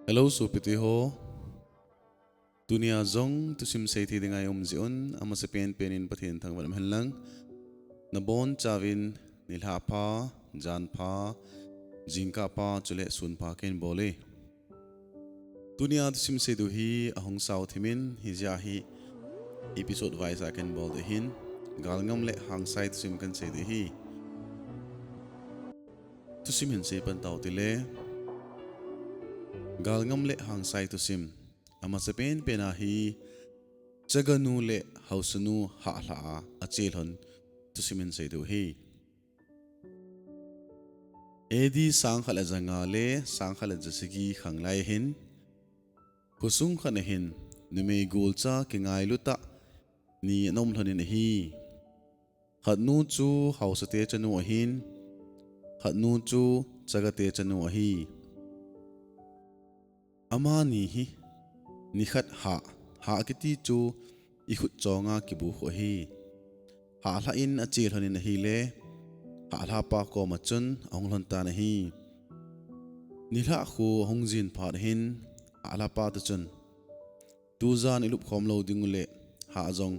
Hello supiti ho. Dunia zong tusim sei thi dingai zion ama se penin pathin thang walam henlang na bon chawin nilha pha jan pha jingka pa chule sun pha ken bole. Dunia tusim sei du hi ahong sau thimin hi ja hi episode wise a ken bol de hin galngam le hangsai tusim kan sei de hi tusim hin sei pan tau ti le galngam le hangsai tusim ama se pena hi chaganu le hausanu ha hla a chelhon tusimin sei du hi edi sang khala janga le sang khala jasigi khanglai hin kusung khane hin nume gulcha kingai luta ni nom thonin hi khatnu chu hausate chanu hin khatnu chu chagate chanu hi ama ni hi nikhat ha kiti chu i khut chonga ki bu ho hi ha hla in a chil honin hi le ha hla pa ko ma chun ong lon ta na hi ni hla khu hongjin phat hin ha hla pa ta chun tu zan ilup khom lo ding le ha zong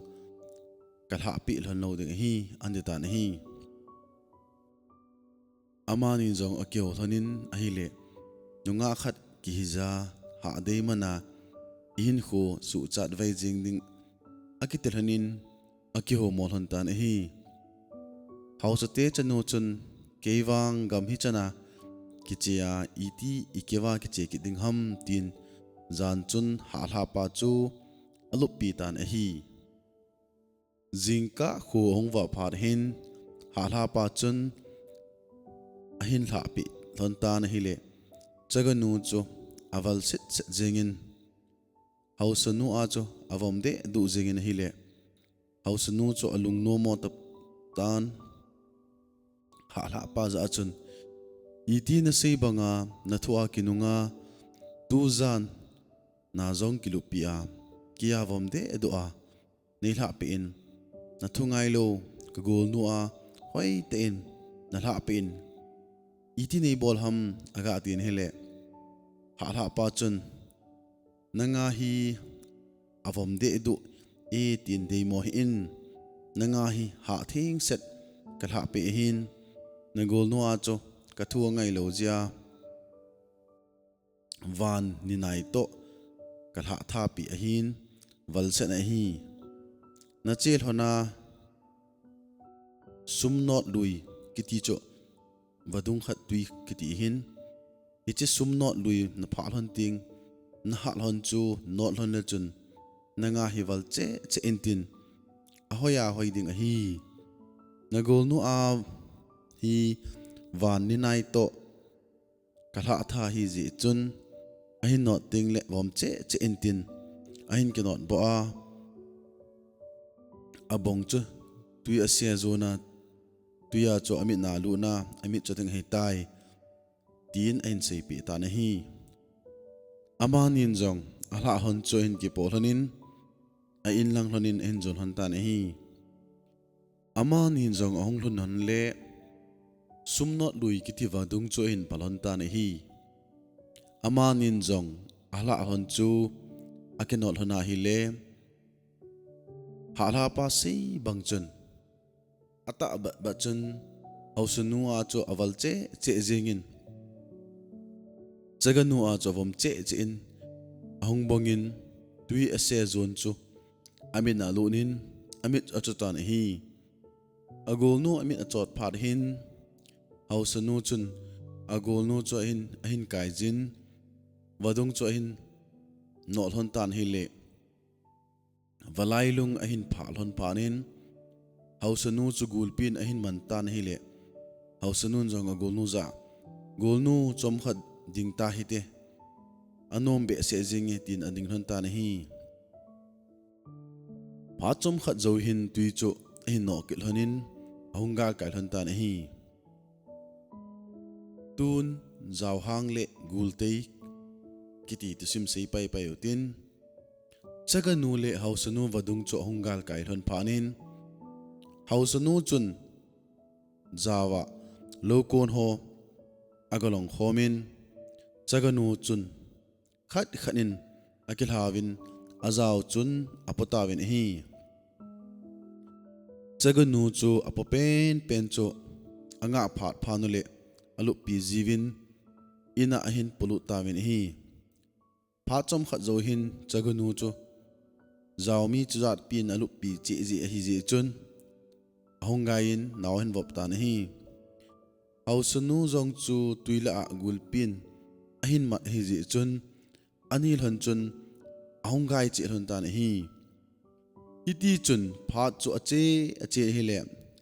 kal ha pi lon lo ding hi an de ta na hi ama ni zong akyo thonin a hi le nunga khat ki hiza ha dei mana in khu su chat vai jing ding akitel hanin akiho mol hon tan hi hausate chanu chun keiwang gam hi chana kichia iti ikewa kiche ki ding ham tin zan chun ha hla pa chu alup pi tan hi jingka khu hongwa phat hin ha hla pa chun ahin hla pi thon tan hi le chaganu chu aval sit jengin hausanu a chu avom de du jengin hi le hausanu chu alung no mo tap tan ha hla pa za chun iti na sei banga na thua kinunga tu zan na zong kilupia kia vom de do a nei hla pe in na thungai lo ka gol nu a hoi te in na hla pe in iti nei bol ham aga tin hele ha hla pa chun nanga hi avom de du e tin dei mo in nanga hi ha thing set ka hla pe hin na gol nu a cho ka thu ngai lo zia van ni nai to ka hla tha pi hin wal se na hi na chel hona sum not lui kiti cho vadung khat tui kiti hin ichi sum not lui na phal hon ting na hal hon chu not hon le chun nanga hi wal che entin ahoya hoi ding hi na gol nu a hi van ni nai to kala tha hi ji chun ahin not ting le bom che entin ahin ke not bo a abong chu tui asia zona tuya cho amit na lu na amit cho ting hei tai tin ain sei pi ta na hi amanin jong ala hon cho in ki pol honin a in lang honin en jon hon ta na hi amanin jong ong lun hon le sumnot lui kiti vadung cho in palon ta na hi amanin jong ala hon chu akenol hona hi le hala pa sei bang chun ata ba chun ausunu a cho aval che jingin chaganu a cho vom che in ahong bongin tui ase zon chu amit na lunin amit achutan hi agol nu amit achot phat hin hausanu chun agol nu cho hin kai jin wadung cho hin nol hon tan hi le walai lung ahin phal hon panin hausanu chu gulpin ahin man tan hi le hausanun jong agol nu za golnu chom khat ding ta hi te anom be se jing tin ading hon ta na hi pha chom khat zo hin tui chu hin no kil honin ahunga kai hon ta na hi tun zaw hang le gultei kiti tusim sei pai utin chaganu le hausanu wadung chu ahungal kai hon phanin hausanu chun zawa lokon ho agalong homin chaganu chun khát khanin akil havin azau chun apotawin hi chaganu chu apopen pen chu anga phat phanule alu pi jivin ina ahin pulu tawin hi pha chom khat zo hin chaganu chu zawmi chuzat pin alu pi chi ji hi ji chun ahongain naw hin vop tan hi ausunu zong chu tuila gulpin ahin mat hi ji chun anil han chun ahongai chi hon tan hi iti chun phat chu ache hi le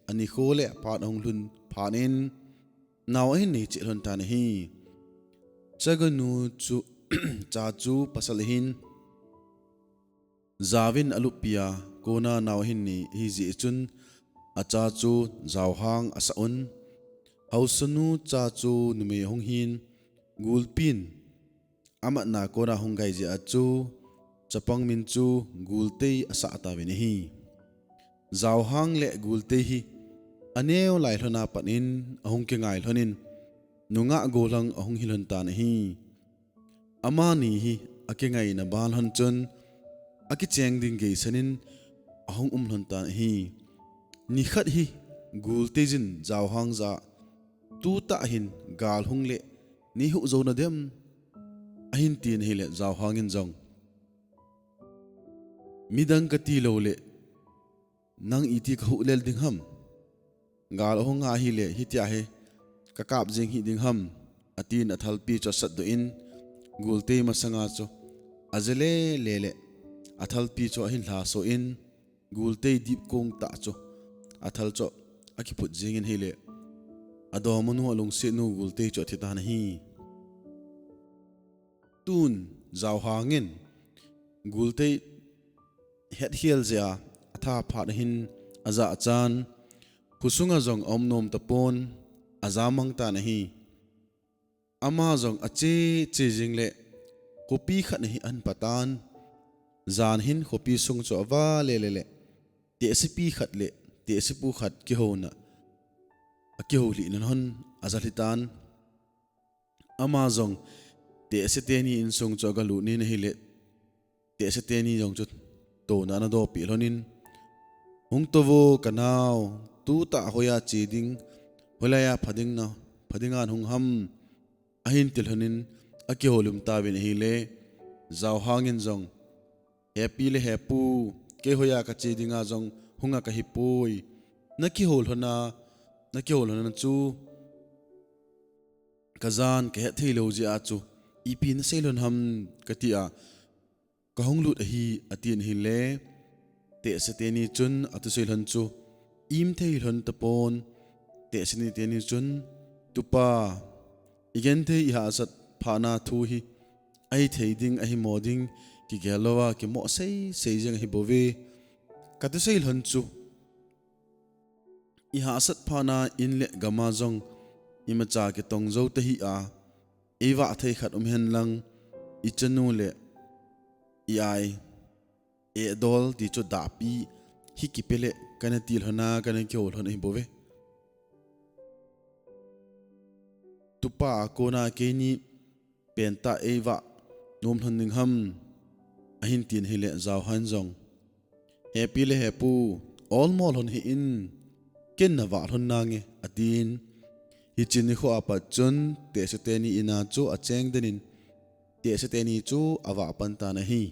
ani khole phat hong lun phanin naw hin ni chi hon tan hi chaganu chu cha chu pasal hin zawin alupia kona naw hin ni hi ji chun acha chu zawhang asaun hausanu cha chu nume hong hin gulpin ama na kona hongai ji achu chapang min chu gulte asa atawin hi zawhang le gulte hi aneu lai hlona panin ahong ke ngai hlonin nunga golang ahong hilon tan hi ama ni hi ake ngai na bal han chun aki cheng ding ge sanin ahong hlon tan hi ni khat hi gulte jin zawhang za tu ta hin gal hung le ni hu zo na dem ahin tin hi le zawhang in jong midang ka ti lo le nang iti ka hu lel ding ham gal ho nga hi le hi tia he ka kap jing hi ding ham atin athal pi cho sat do in gulte ma sanga cho azele lele athal pi cho hin hla so in gulte dip kong ta cho athal cho aki put jing in hi le adomanu along se nu gulte cho thita na hi tun zaw hangin gulte het hiel zia atha phat hin aza chan husunga zong omnom tapon azamang ta na hi ama zong ache che jingle kopi khat na hi an patan zan hin kopi sung cho wa le te sipi khat le te sipu khat ki ho na ki ho li nan hon azalitan ama zong te seteni in sung cho galu ni na hi le te seteni jong chu to na do pi lonin hung tovo kanao tu ta hoya chi ding holaya phading na phadingan hung ham ahin tilhanin aki holum ta bin hi le zaw hangin jong happy le hapu ke hoya ka chi dinga jong hunga ka hipoi naki hol hona chu kazan ke thei lo ji a chu ipi na selon ham katia ka honglut hi atin hi le te seteni chun atu selon chu im thei lon tapon te seni teni chun tupa igen thei ha sat phana thu hi ai thei ding ai moding ki galowa ki mo sei jeng hi bove ka te selon chu i ha sat phana in le gama jong ima cha ke tong zo te hi a ewa thei khat hen lang i chanu le i ai e dol ti chu da pi hi ki pele kana til hona kana kyol hona hi bove tupa kona ke ni penta ewa nom hon ning ham ahin tin hele zaw han jong happy le hapu all mol hon hi in ken na wa hon na nge atin hi chin kho apa chun te se te ni ina chu a cheng denin te se te ni chu awa pan ta na hi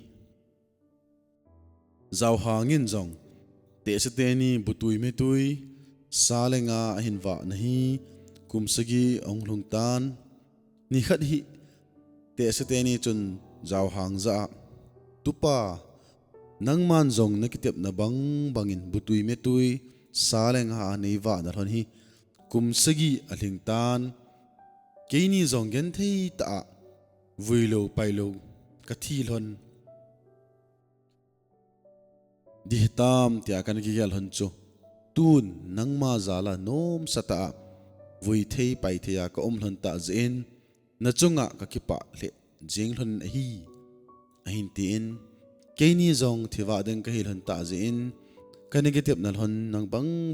zaw hangin jong te se te ni butui me tui salenga hin wa na hi kumsagi ong lung tan ni khat hi te se te ni chun zaw hang za tupa nangman jong na kitep na bangin butui me tui salenga nei wa na hon hi kumsagi aling tan keini jong gen thei ta vuilo pailo ka thil hon di tam tia kan ki gel hon chu tun nangma zala nom sata vui thei pai thea ka hon ta zen na chunga ka kipa le jing hon hi ahin tin keini jong thiwa deng ka hil hon ta zen ka negative na hon nang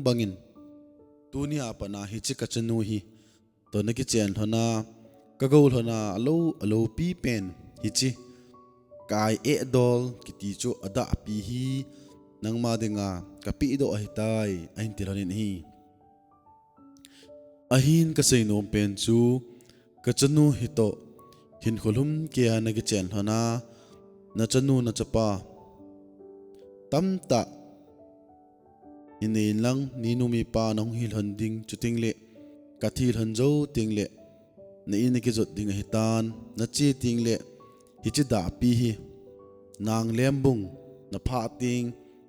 bangin tunia pana hi chi ka chanu hi to na ki chen hona ka gol hona alo pi pen hi chi kai e dol kiti chu ada pi hi nangma denga kapi do ahitai ahin tiranin hi ahin ka seinom pen chu ka chanu hito hin khulum kia na gi chen hana na chanu na chapa tamta inei lang ni nu mi pa nong hil handing chuting le kathil hanjo ting le na in ki jot ding hitan na chi ting le hi chi da pi hi nang lembung na pha ting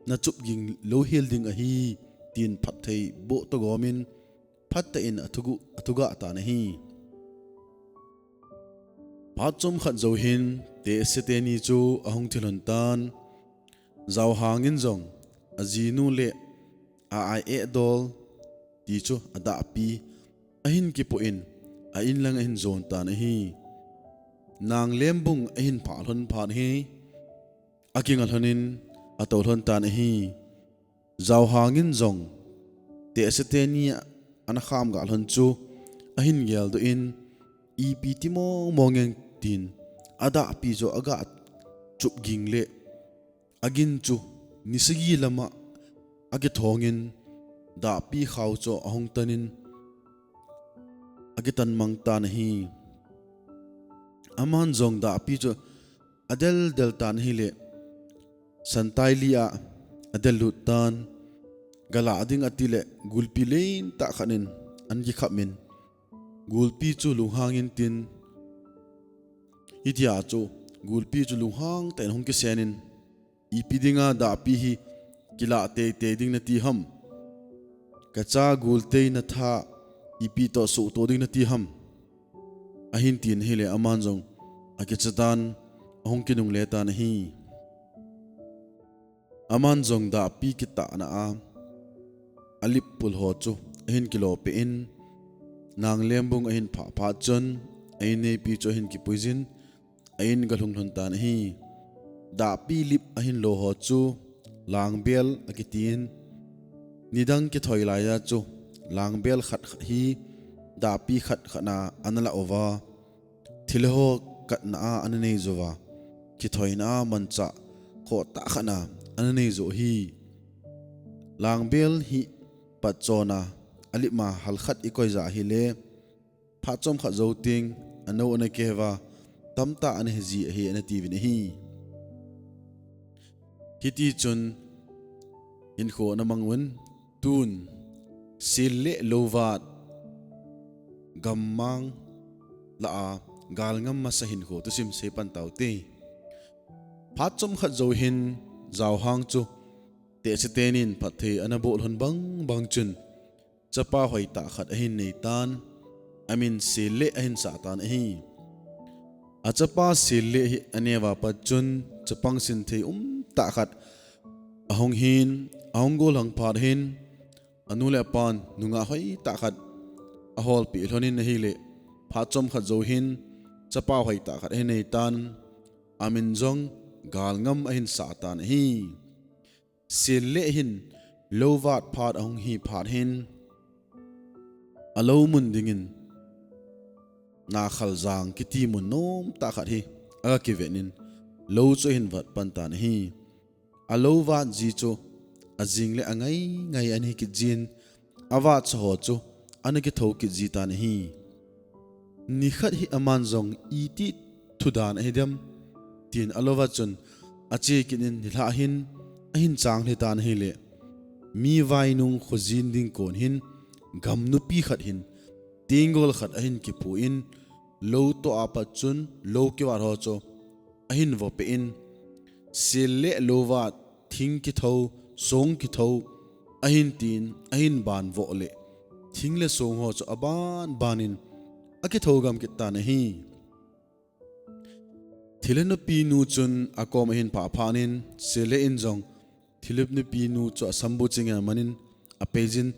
na chup ging lo hil ding a hi tin phat thei bo to gomin phat ta in athuga ta na hi pachom khat zo hin te se te ni chu ahong thilon tan zaw hangin zong azinu le ai e dol ti chu ada pi ahin ki po in a in lang ahin zon ta na hi nang lembung ahin pha lhon phan hi aking alhonin atol hon ta na hi zaw hangin zong te se te ni ana kham ga lhon chu ahin gel do in ep timo mongeng tin ada pi zo aga chup ging le agin chu nisagi lama age thongin da pi khaw cho ahong tanin age tan mang ta na hi aman zong da pi cho adel del tan hi le santai lia adel lut tan gala ading atile gulpi lein ta khanin an gi khamin gulpi chu luhangin tin itia chu gulpi chu luhang ten hong ki senin ipidinga da pi hi kila te ding na ti ham kacha gulte na tha ipi to su to ding na ti ham ahin tin hele aman jong akechatan ahong kinung le ta na hi aman jong da pi kita na a alip pul ho chu ahin kilo pe in nang lembung ahin pha chon ahin ne pi cho hin ki puizin ahin galhung thon ta na hi da pi lip ahin lo ho chu langbel akitin nidang ki thoi lai ya chu langbel khat hi da pi khat khana anala ova thilho kat na anane zowa ki thoi na mancha kho ta khana anane zo hi langbel hi pachona alima halkhat ikoi za hi le phachom kha zo ting ano na kewa tamta an hezi hi ana tv ne hi hiti chun in kho na mangwen tun sille lovat gammang la galngam masahin kho THUSIM se pan taute phachom khat zo hin zaw hang chu te se tenin pathe anabol hon bang chun chapa hoi ta khat ahin nei tan amin sille ahin sa tan hi achapa sille hi anewa pachun chapang sin the ta khat ahong hin ahong gol hang phar hin anule pan nunga hoi ta khat ahol pi hlonin hi le phachom khat zo hin chapa hoi ta khat he nei tan amin jong galngam ahin sa tan hi sille hin lovat phat ahong hi phat hin alo mun dingin na khal jang kiti mun nom ta khat hi aga ki venin lo cho hin vat pan tan hi alo wat ji cho azing le angai ani ki jin awa cho ho cho anaki tho ki ji tan hi ni khat hi aman jong iti thudan hedam tin alova chun ache kinin nila hin ahin chang le tan hi le mi vai nung khojin ding kon hin gam nu pi khat hin tingol khat ahin ki pu in lo to apa chun lo ki war ho cho ahin vo pe in sille lova thing ki tho song ki tho ahin tin ahin ban vo le thing le song ho cho aban banin aki tho gam ki ta na hi thilenu pi nu chun akom ahin pa phanin sele in jong thilip nu pi nu cho sambu chinga manin apejin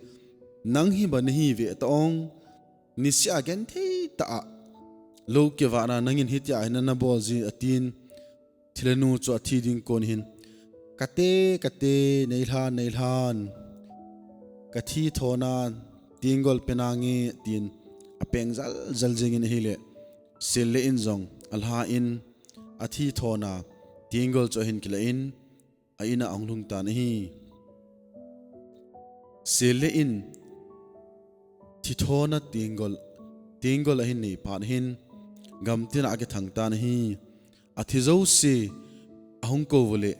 nang hi ban hi ve tong nisya gen the ta lo ke wara nangin hitya hina na bol ji atin thilenu cho thi ding kon hin kate neilhan kathi thona tingol penangi tin apeng zal jingin hile sille in jong alha in athi thona tiengol cho hin kila in a ina ong lung ta na hi sele in thi thona tiengol a hin ni phan hin gam tin a ke thang ta na hi a thi zo si a hong ko vole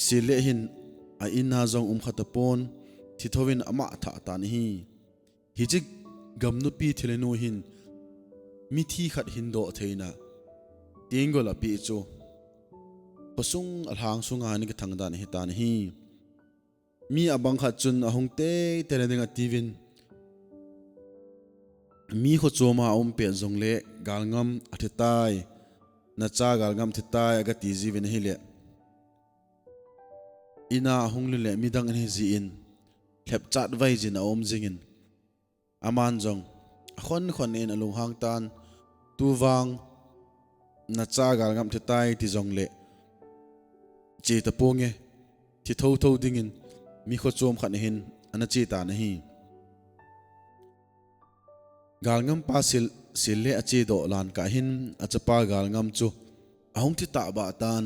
sele hin a ina zong khatapon thi thovin ama tha ta na hi hi chi gam nu pi thilenu hin mi thi khat hin do theina tiengol a pi chu pasung alhang sunga ni ke thang da ni ta na hi mi abang khat chun a hong te telenga tivin mi kho choma pe zong le galngam athitai na cha galngam thitai aga ti jiwin hi le ina hong le midang ni ji in thlep chat vai jin a jingin aman jong khon en alung hang tan tu wang na cha galngam thitai ti jong le che ta ponge thi tho dingin mi kho chom khan hin ana che ta na hi galngam pa sil le ache do lan ka hin achapa galngam chu ahong thi ta ba tan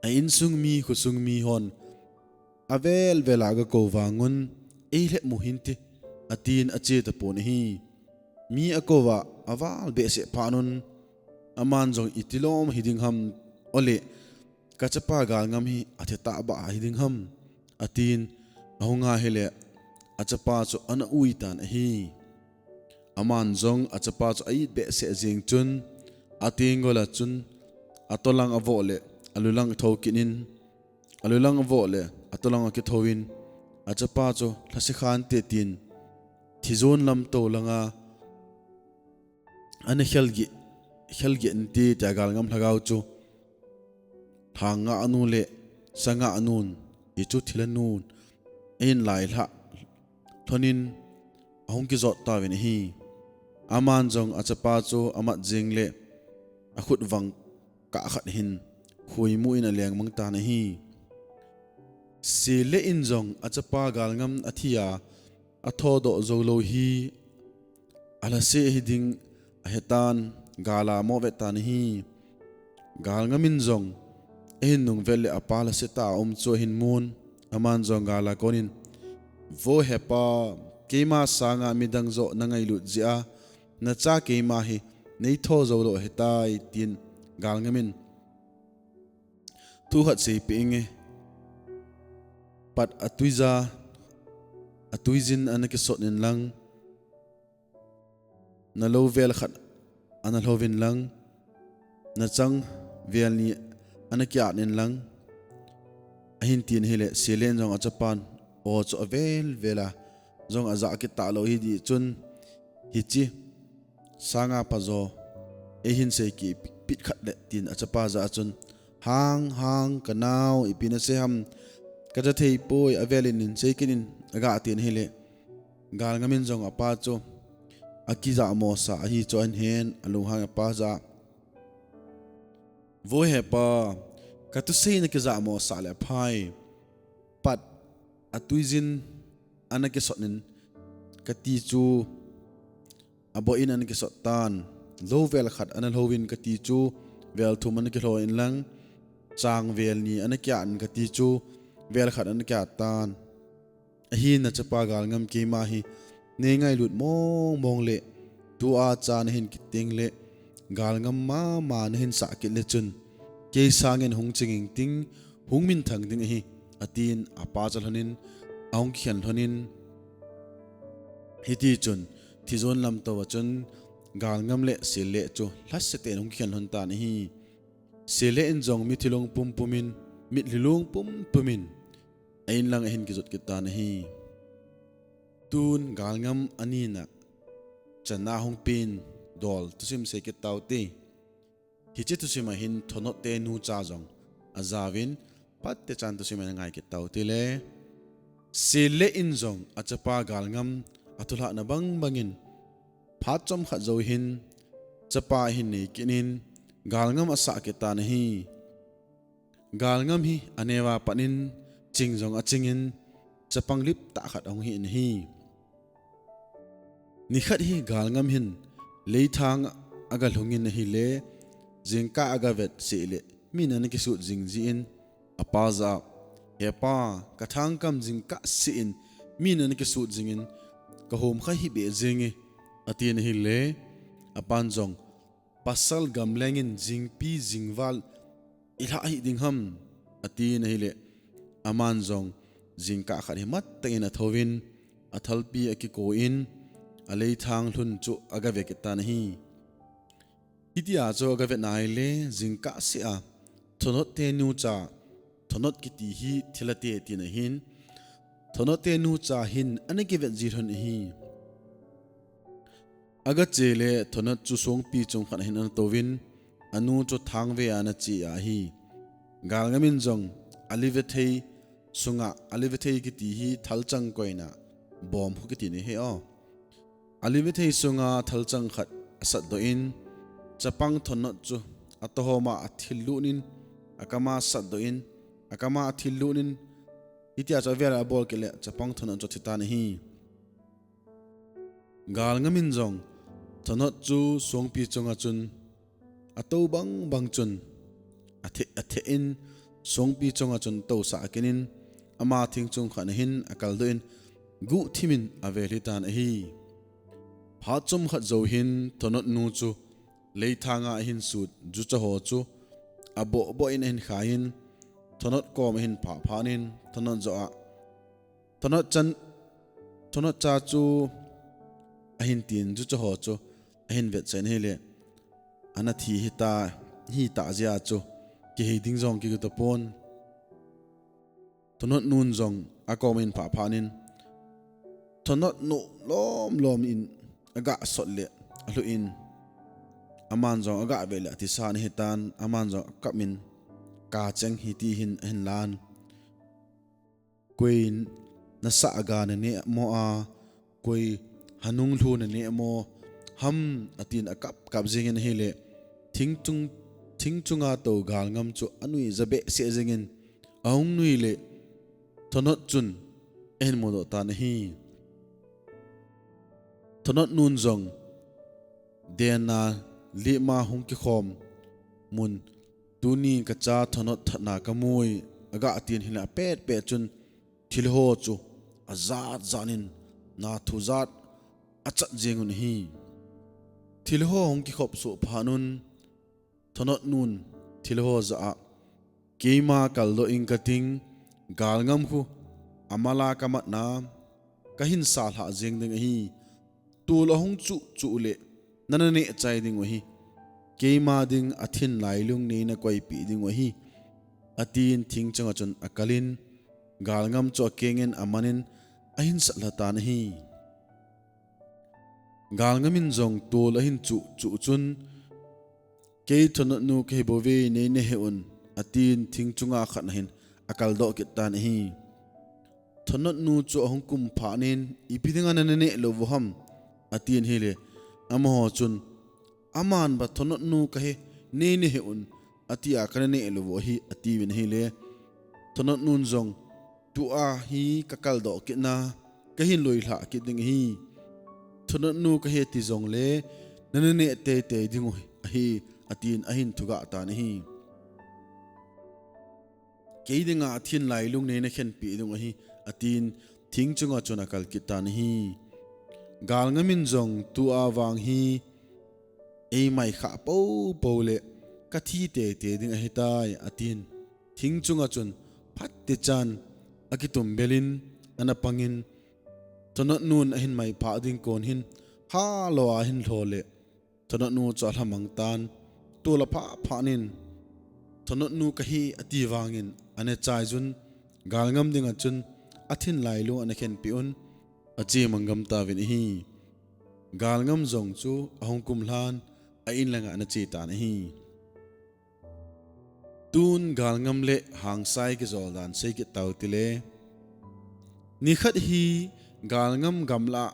a in sung mi khu sung mi hon avel vela ga ko wangun e le mu hin ti atin ache ta pon hi mi akowa awal be se phanun aman jong itilom hiding ham ole kachapa galngam hi athe ta ba hiding ham atin ahonga hele achapa chu ana ui tan hi aman jong achapa chu ai be se jing chun atingola chun atolang avole alulang thokinin alulang avole atolang ke thowin achapa chu thasikhan te tin thizon lam to langa ana khelgi nti ta galngam thagau chu thanga anu le sanga anun ichu thilanun in lai la thonin ahong ki zot ta wen hi aman jong achapa chu amat jing le akhut wang ka khat hin khui mu in aleng mang ta na hi si le in jong achapa galngam athia atho do zolo hi ala se hiding ahetan gala mo ve ta na hi galngamin jong ehin nung vele apala se ta chu hin mun aman jong gala konin vo hepa keima sanga midang zo nangai lu zia na cha keima hi nei tho zo lo hetai tin galngamin tu hat sei pinge pat atuizin anake sotnin lang na lo vel khat ana lovin lang na chang vel ni anakya nin lang ahin tin hele silen jong achapan o cho vel vela jong aza ki ta lo hi di chun hi chi sanga pazo ehin se ki pit khat le tin achapa za chun hang kanau ipina se ham kaja thei poi avelin in sekinin aga tin hele galngamin jong apa cho akiza mo sa hi cho an hen alu hang pa za vo hepa katu sei na kiza mo sa le phai pat atuizin anake sotnin kati chu abo in anake sotan low vel khat anal hovin kati chu vel thum anake hlo in lang chang vel ni anake an kati chu vel khat anake tan hi na chapa galngam ke ma hi ne ngai lut mong le tu a chan hin kiting le galngam ma na hin sa ki le chun ke sangen hung chinging ting hungmin thang ding hi atin apa chalhanin aung khian thonin hiti chun thizon lam to chun galngam le sile chu hlas se te hung khian hon ta ni hi sile en jong mi thilong pumin mit lilung pumin ain lang hin ki jot ki ta ni hi tun galngam anina chana hong pin dol tusim se ke tauti hichi tusima hin thono te nu cha jong azawin pat te chan tusima ngai ke tauti le sile in jong achapa galngam atula na bangin phat chom kha zo hin chapa hin ni kinin galngam asa ke ta na hi galngam hi anewa panin chingjong achingin chapang lip ta khat ong hi in hi ni khat hi galngam hin leithang aga lungin hi le jingka agavet sile minan ki su jingjin apaza hepa kathangkam jingka sin minan ki su jingin ka hom kha hi be jingi atin hi le apanjong pasal gamlengin jingpi jingwal ila hi dingham atin hi le amanjong jingka khani mat takin athowin athalpi akiko in alei thang hlun chu agave kitan hi itia cho agave nai le jingka sia thonot te nu cha thonot kiti hi thilate tin hin thonot te nu cha hin aniki vet jirhon hi aga chele thonot chu song pi chung khan hin an towin anu chu thang ve ana chi a hi galngamin jong alivethei sunga alivethei kiti hi thalchang koina bom hu kiti ni he o alivethei sunga thalchang khat asat do in chapang thonot chu atohoma athillunin akama sat do in akama athillunin itia cha vera bol kele chapang thonot chu thita hi galngamin jong thonot chu songpi chunga chun ato bang chun athe in songpi chunga chun to sa kenin ama thing chung khan hin akal do in gu thimin aveli tan hi phachum khat zo hin thonot nu chu leithanga hin sut ju cha ho chu abo bo in hin khain thonot kom hin pha phanin thonot zo a thonot cha chu ahin tin ju cha ho chu ahin vet chen hele anathi hi ta zia chu ki he ding jong ki to pon thonot nun jong akom in pha phanin thonot no lom in aga sot le alu in aman jong aga bela ti san hitan aman jong kamin ka cheng hi ti hin lan queen na sa aga na ne mo a koi hanung lu na ne mo ham atin akap jingin hele thingchunga to galngam chu anui zabe se jingin aung nui le thonot chun en modo tan hi thonot nun jong dena lima hung ki khom mun tuni ka cha thonot thana kamui aga atin hila pet chun thilho chu azat zanin na thuzat achat jengun hi thilho hung ki khop su phanun thonot nun thilho za keima kaldo inkating galngam khu amala kamat na kahin sal ha jeng ding hi tul ahung chu le nanane chai ding hi keima ding athin lailung ne na koi pi ding hi atin thing changa chon akalin galngam cho kengen amanin ahin salata na hi galngamin jong tul ahin chu chun ke thonot nu ke bove ne heun atin thing chunga khan hin akal do ki tan hi thonot nu chu ahung kum phanin ipidinga nanane lo ham atin hele amo chun aman ba thonot nu ka he ne heun atia kanane lo hi ati win hele thonot nun jong tu a hi kakal do ki na ka hin loi hla ki ding hi thonot nu ka he ti jong le nanane te ding hi atin ahin thuga ta ni hi keidinga athin lailung ne na khen pi dung hi atin thing chunga chuna kal ki ta ni hi galngamin jong tu awang hi e mai kha po le ka thi te ding hi tai atin thing chunga chun phat te chan akitum belin anapangin thonot nun ahin mai pha ding kon hin ha lo a hin thole thonot nu cha hlamang tan tu la pha nin thonot nu ka hi ati wangin ane chai jun galngam ding achun athin lailu ane khen piun achi mangam ta vin hi galngam jong chu ahong kum hlan a in langa na chi ta na hi tun galngam le hangsai ki zoldan sei ki tau tile ni khat hi galngam gamla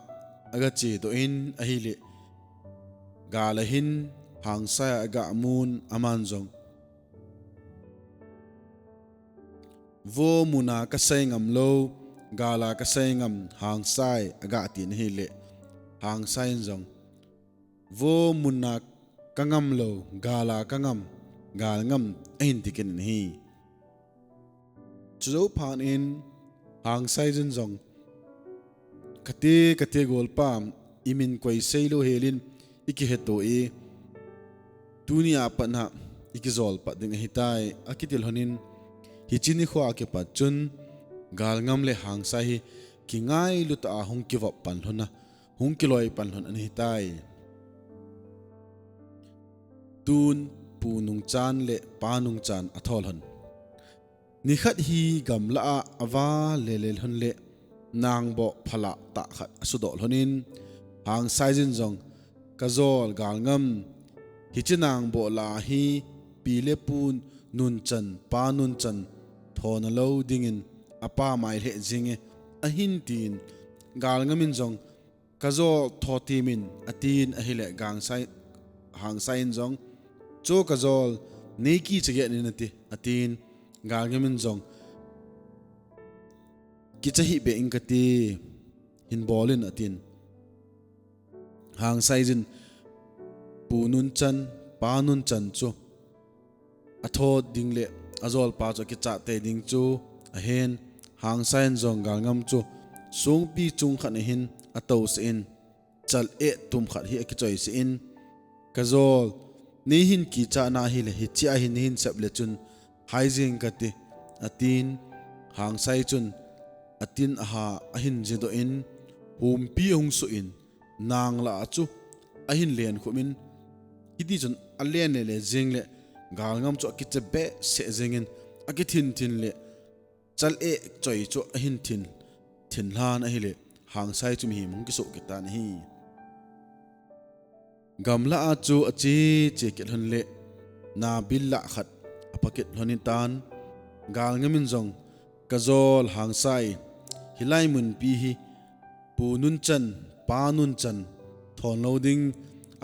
aga chi to in a hi le galahin hangsai aga amun aman jong vo muna ka sai ngam lo gala ka sai ngam hangsai aga tin hi le hangsai jong vo muna kangam lo gala kangam galngam ahin tikin hi chu phan in hangsai jin jong kate gol pam imin koi seilo helin iki heto e dunia pana iki zol pa ding hitai akitil honin hichini khwa ke pa chun galngam le hangsai hi kingai luta hungkiwa pan hona hungkiloi pan hon an hitai tun punung chan le panung chan athol hon ni khat hi gamla awa lelel hon le nang bo phala ta khat asudol honin hang saijin jong kazol galngam hichinang bo la hi pile pun nun chan pa nun chan thona lo dingin apa mai he jinge ahin tin galngamin jong kazol thotimin atin ahile gangsai hangsai jong cho kazol neki chege ni nati atin galngamin jong kichahi be ingkati hin bolin atin hangsai jin punun chan panun chan chu athod dingle azol pa cho ki cha te ding chu ahen hangsai jong galngam chu sungpi chung khan hin atau sin chal e tum khat hi ki choi sin kazol ni hin ki cha na hi le hi chia hin sable chun haijing kati atin hangsai chun atin aha ahin jido in humpi hung su in nang la chu ahin len khumin hidi chun alen le jing le galngam chu ki chebe se jingin akithin thin le chal e choi chu ahin thin lan a hi le hangsai chum hi mung ki so ki tan hi gamla a chu achi che ket hon le na billa khat apakit honin tan galngamin jong kazol hangsai hilai mun pi hi punun chan panun chan thon loading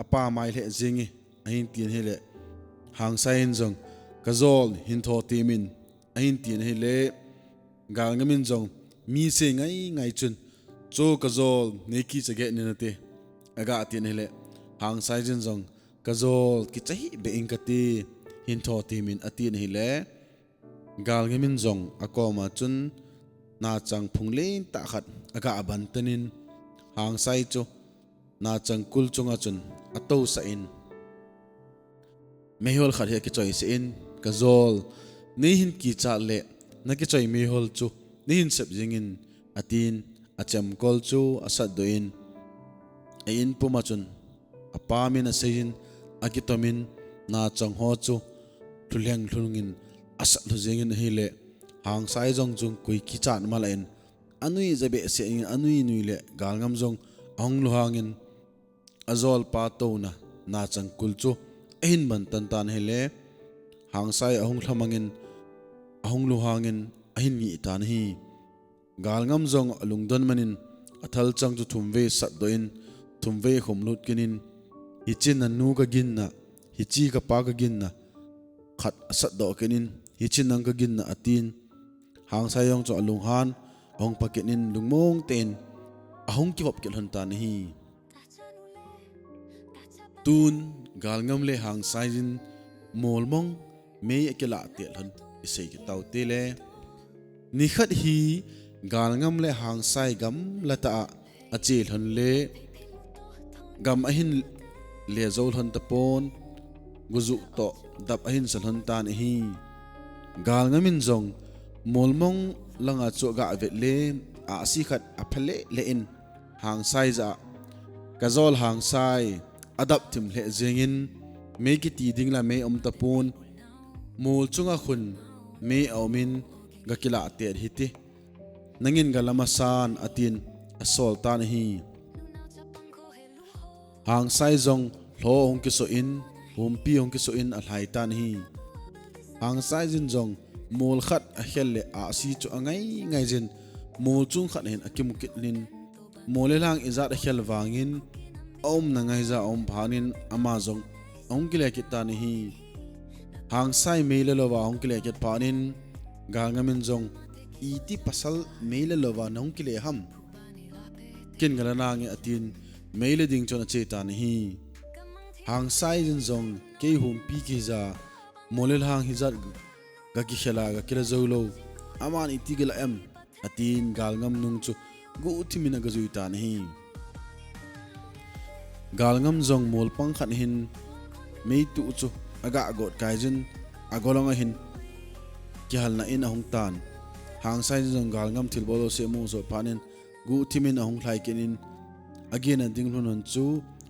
apa mai le jingi ahin tin hele hangsai jong kazol hin tho timin ahin tin hele galngamin jong mi se ngai chun cho kazol neki chage ni nate aga tin hele hangsai jin jong kazol ki chahi be ingkati hin tho timin atin hele galngamin jong akoma chun na chang phunglein ta khat aga aban tanin hangsai chu na chang kul chunga chun ato sa in mehol khat he ki choi se in kazol ni hin ki cha le na ki choi mehol chu ni hin sep jingin atin acham kol chu asad do in ein puma chun apamin asein akitomin na chang ho chu thuleng thulungin asat lu jingin hele hangsai jong chung kui ki chan malain anui zabe se anui nui le galngam jong ong luhangin azol pa to na chang kul chu ein ban tan tan hele hangsai ahung thlamangin ahung luhangin ahin ngi tan hi galngam jong alungdon manin athal chang chu thumve sat doin thumve khumlut kinin hichin anu ka ginna hichi ka pa ka ginna khat asat do kinin hichin nang ka ginna atin hangsai yong chu alung han ong pakinin lungmong ten ahung ki hop kel han tan hi tun galngam le hangsai jin molmong me akela tel han isei ki tau te le ni khat hi galngam le hangsai gam lata achil han le gam ahin le zol han tapon guzu to dap ahin san han tan hi galngamin jong molmong langa chu ga vet le a si khat aphale le in hangsai za kazol hangsai adap thim le jengin me ki ti ding la me om tapon mul chunga khun me awmin gakila ter hiti nangin galamasan atin asol tan hi hangsai jong hlo ong ki so in humpi ong ki so in alhai tan hi hangsai jin jong mul khat a khelle a si chu angai ngai jin mul chung khat hen akim kitlin mole lang izat a khel wangin om na ngai za om phanin ama jong ong ki le ki tan hi hangsai mele lo wa ong ki le ki phanin galngamin jong iti pasal mele lo wa nong ki le ham kin galana nge atin mele ding chona che tan hi Hangsai jin zong ke hum pi ki za molel hang hizat ga ki khela ga kila zolo aman itigala em atin galngam nung chu gu uthimina ga zuita nahi galngam zong mol pang khat hin mei tu chu aga got kaijin agolonga hin ki halna in ahung tan Hangsai jong galngam thilbolo se mu so panin gu uthimin ahung thlai kenin again and ding hun chu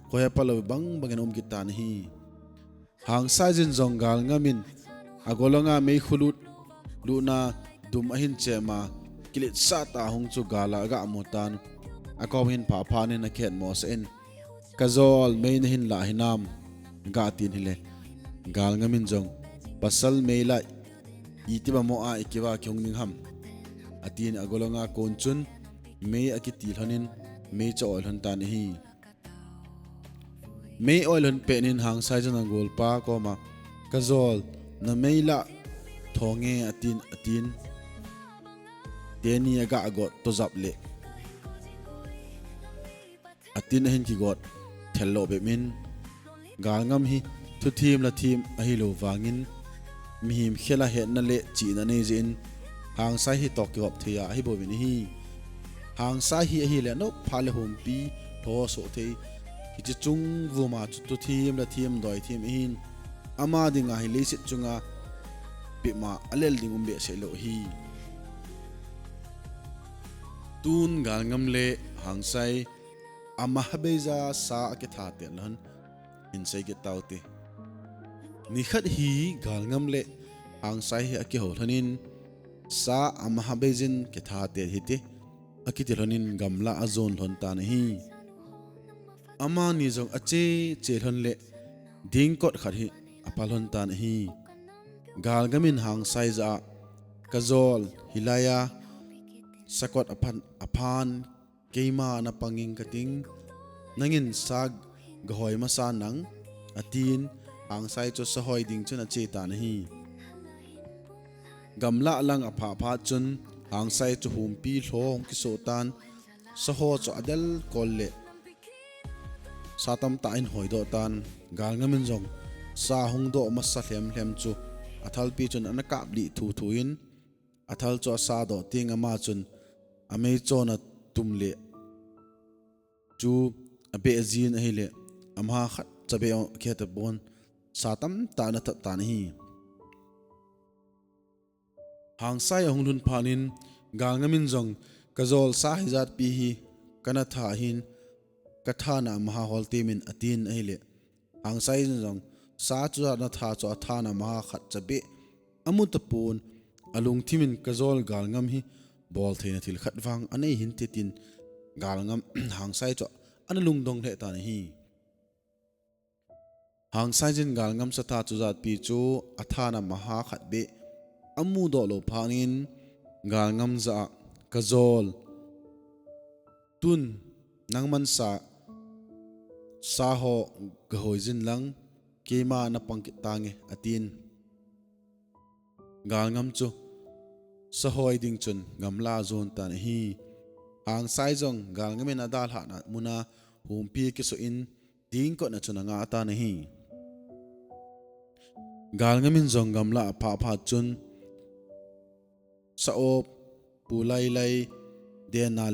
khoya palo bang bangen om kitan hi Hangsai jin zong galngamin agolonga mei khulut luna dum ahin chema kilit sa ta hung chu gala aga amutan akom hin pha phanin a khet mo sen kazol mein hin la hinam ga tin hile galngamin jong pasal meila itiba mo a ikiwa kyongning ham atin agolonga konchun mei akitil hanin mei cha ol han tan hi mei ol han penin Hangsai jong gol pa ko ma kazol na meila thonge atin teni aga agot to zap le atin hin ki got thello be min galngam hi thu thim la thim a hi lo wangin mihim khela he na le chi na nei jin Hangsai hi tok ki hop thia hi bo bin hi Hangsai hi le no phale hom pi tho so thei hi chi chung vuma chu tu thim la thim doi thim hin ama dinga hi le sit chunga pima alel dingum be se lo hi tun galngam le Hangsai ama habeza sa ke tha te lan in sei ke taute ni khat hi galngam le Hangsai hi ake hol hanin sa ama habezin ke tha te hi te akiti hanin gamla azon hon ta hi ama ni jong ache che hon le ding kot khat hi apal hon ta hi galgamin Hangsai za kazol hilaya sakot aphan keima na panging kating nangin sag gahoi masa nang atin Hangsai cho sahoi ding chuna che ta hi gamla lang apha pha chun Hangsai chu hum pi hlong ki so tan saho cho adel kolle satam ta in hoi do tan galngamin jong sa hung do masa hlem chu athal pi chun anakap li thu in athal cho sa do ting ama chun amei chona tumle chu abe azin ahile amha khat chabe kheta bon satam ta na ta hi Hangsai hunglun phanin galngamin jong kazol sa hizat pi hi kana tha hin kathana maha holte min atin ahile Hangsai jong sa chu na tha cho athana maha khat chabe amutapun alung thimin kazol galngam hi bol theina thil khatwang anei hin titin galngam Hangsai cho analung dong le ta hi Hangsai jin galngam sa tha chu zat pi chu athana maha khat be amu do lo phangin galngam za kazol tun nangman sa ho gahoi jin lang keima na pangki tange atin galngam chu sahoi ding chun gamla zon tan hi Hangsai jong galngamin adal ha na muna humpi ki so in ding ko na chuna nga ta na hi galngamin jong gamla pha chun sao pulai lai dena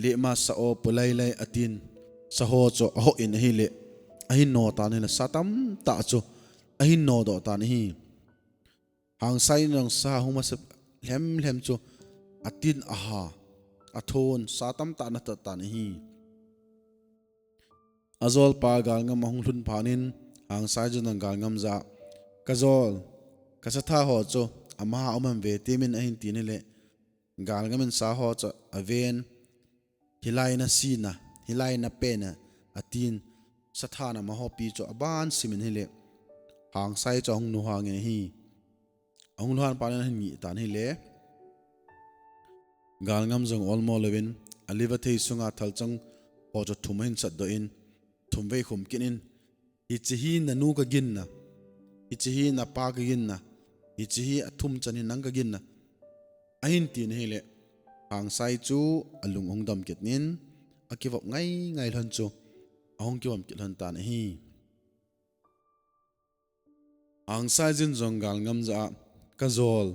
lema sao pulai lai atin saho cho ho in hi le ahin no ta ne satam ta chu ahin no do ta ni hi Hangsai nang sa huma se hlem chu atin aha athon satam ta na ta ni hi azol pa galngam mahung hlun phanin Hangsai junang galngam za kazol kasatha ho chu ama omam ve temin ahin tinile galngamin sa ho cha aven hilaina sina hilaina pena atin sathana maho pi cho aban simin hile Hangsai cho hung nu hange hi hung luhan panan hin ni tan hile galngam jong olmo levin aliva thei sunga thalchang ho cho thumain chat do in thumvei khum kinin ichihi nanu ka ginna ichihi na pa ka ginna ichihi athum chani nang ka ginna ahin tin hele Hangsai chu alung ongdam kitnin akivop ngai lan chu ahong kiwam kitlan tan hi Hangsai jin zong galngam za kazol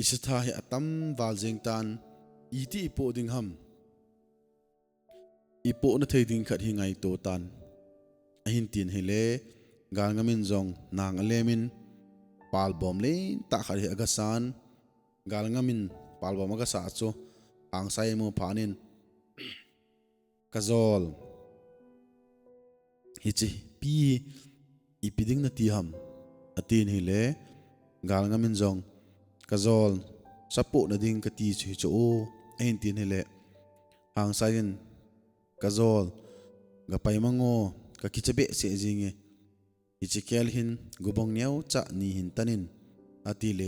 isatha hi atam waljing tan iti ipo ding ham ipo na thei ding khat hi ngai to tan ahin tin hele galngamin zong nang alemin pal bom le ta khar hi agasan galngamin pal bom aga sa chu hangsai mo phanin kazol hichi pi ipiding na ti ham atin hele galngamin zong kazol sapo na ding ka ti chu chu ahin tin hele hangsai kazol ga paimango ka kichabe se jinge ichikel hin gubong nyau cha ni hin tanin atile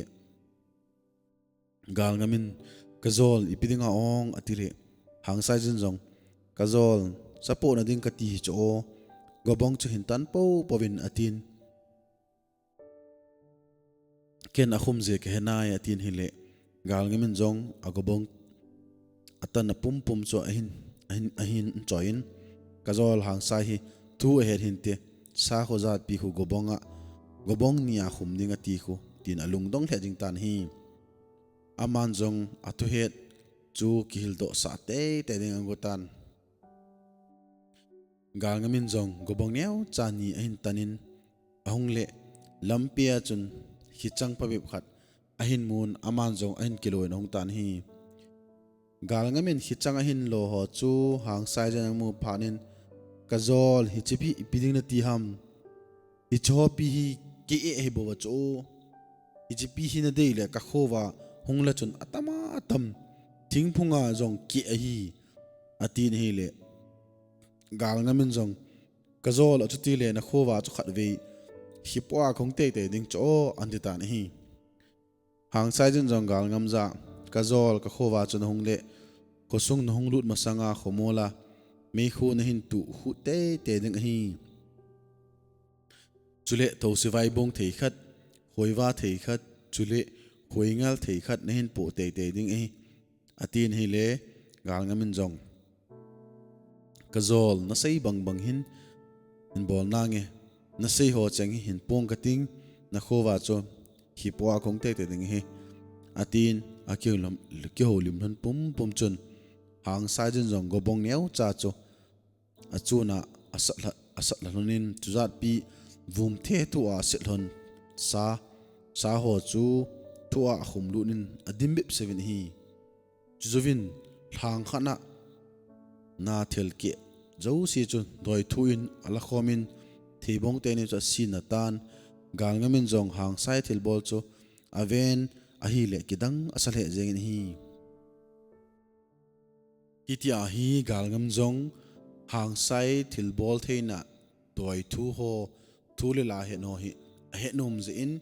galngamin kazol ipidinga ong atile hangsai jin jong kazol sapo na ding ka ti cho gobong chu hin tan po povin atin ken akhum je ke henai atin hile galngamin jong agobong atan pum pum cho ahin choin kazol hangsai hi thu aher hinte sa khozat pi khu gobong nia khum ninga ti khu tin alung dong the jing tan hi aman jong atu het chu kihil do sa te ding angotan galngamin jong gobong neu chani ahin tanin ahung le lampia chun hichang pabip khat ahin mun aman jong ahin kiloin hong tan hi galngamin hichang ahin lo ho chu hangsai jan mu phanin kazol hichipi ipiding na ti ham hichopi hi ke e bo cho hichipi hi na dei le ka khowa hungla chun atama atam thingphunga jong ke hi atin hi le galngamin jong kazol achuti le na khowa chu khat ve hipwa khongte te ding cho andita na hi hangsai jan jong galngam za kazol ka khowa chun hungle kosung na hunglut masanga khomola me khu na hin tu hu te ding hi chule thosi vai bong thei khat hoiwa thei khat chule hoingal thei khat na hin po te ding hi atin hi le galngamin jong kazol na sei bang hin in bol nange na sei ho chang hin pong kating na khowa cho hipwa khong te ding hi atin akyolam kyolim han pum chun hangsai jin jong gobong neu cha cho achuna asatla lonin chuzat pi vum the tu a silhon sa ho chu tua khumlu nin adimbip seven hi chuzovin thang khana na thelke zo si chu doi thuin ala khomin thibong te ni cha sin tan galngamin jong hangsai thilbol chu aven ahi le kidang asale jeng hi hitia hi galngam jong hangsai thilbol theina doi thu ho thu le la he no hi he nom ze in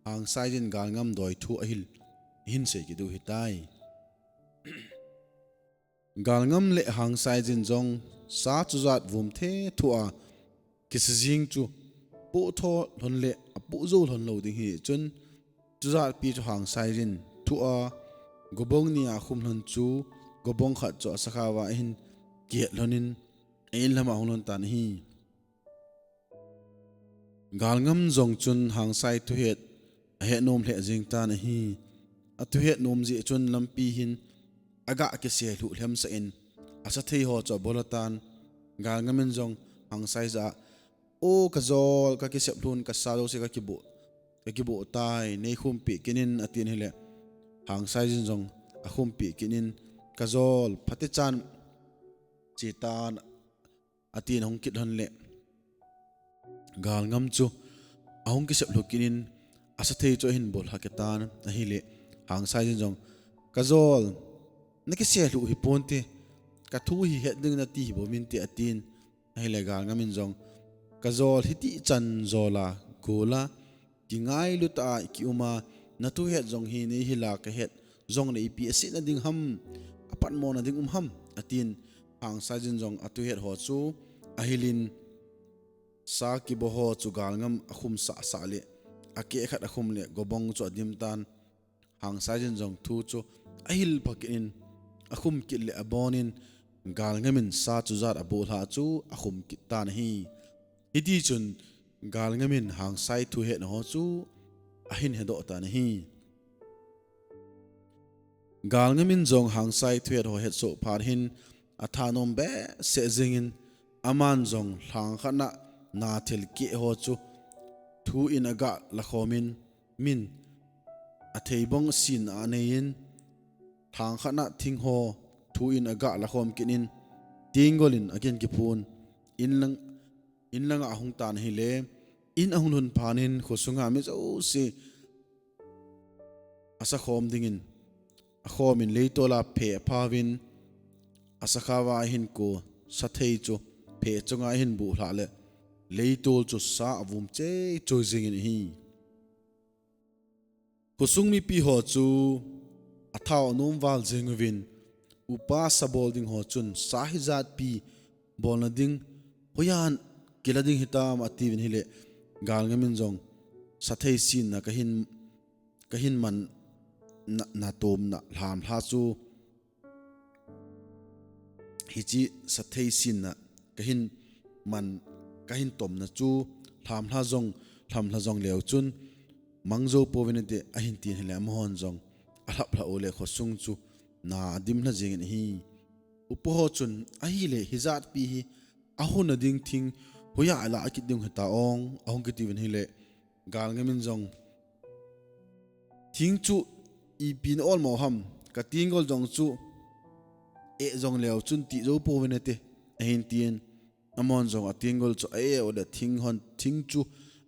hangsai jin galngam doi thu ahil hin se ki du hitai galngam le hangsai jin jong sa chuzat vum the thua kisjing chu pu tho lon le pu zo lon lo ding hi chun chuzat pi chu hangsai jin thua gobong nia khum lon chu gobong khat cho sakhawa hin ke lonin ein lama honglon tan hi galngam jong chun hangsai thu het he nom le jing tan hi atu het nom ji chun lampi hin aga ke se lu hlem sa in asa thei ho cho bolatan galngamin jong hangsai za o kazol ka ki sep lun ka sa do se ka ki bo tai nei khum pi kinin atin hele hangsai jin jong a khum pi kinin kazol phate chan chitan atin hong kit hon le galngam chu ahong ki sep lukinin asa thei cho hin bol haketan a hi le hangsai jin jong kazol naki se lu hi ponte ka thu hi het ding na ti bo min ti atin a hi le galngamin jong kazol hiti chan zola gola ki ngai lu ta ki uma na tu het jong hi ni hi la ka het jong na ipi asin na ding ham apat mo na ding ham atin hangsai jin jong atu het ho chu ahilin sa ki bo ho chu galngam akhum sa le ake khat akhum le gobong chu adim tan hangsai jin jong thu chu ahil phakin akhum kit le abonin galngamin sa chu zat abol ha chu akhum kit tan hi hiti chun Galngamin Hangsai thu het ho chu ahin hedo ta na hi Galngamin zong Hangsai thu het ho het so phar hin athanom be se zingin aman zong thlang khana na thil ki ho chu thu in aga la khomin min atheibong sin anein thang khana thing ho thu in aga la khom kinin tingolin again ki phun inlang ahung tan hi le in ahun hun phanin khosunga mi zo si asa khom dingin a khomin leitola phe phawin asa khawa hin ko sathei chu phe chunga hin bu hla le leitol chu sa avum che choizingin hi khosung mi pi ho chu athau num wal jengwin upa sabol ding ho chun sahizat pi bolna ding hoyan kilading hitam ativin hile galngamin jong sathei sin na kahin man na tom na hlam hla chu hichi sathei sin na kahin tom na chu hlam hla jong leo chun mangzo povenete ahin tin hile amhon jong alap la ole khosung chu na dim hla jeng hi upoho chun ahi le hizat pi hi ahun ding thing hoya ala akit ding hata ong ahong ki tivin hi le galngamin jong thing chu I pin all mo ham ka tingol jong chu e jong leo chun ti zo povenete ahin tin amon jong atingol chu e oda thing chu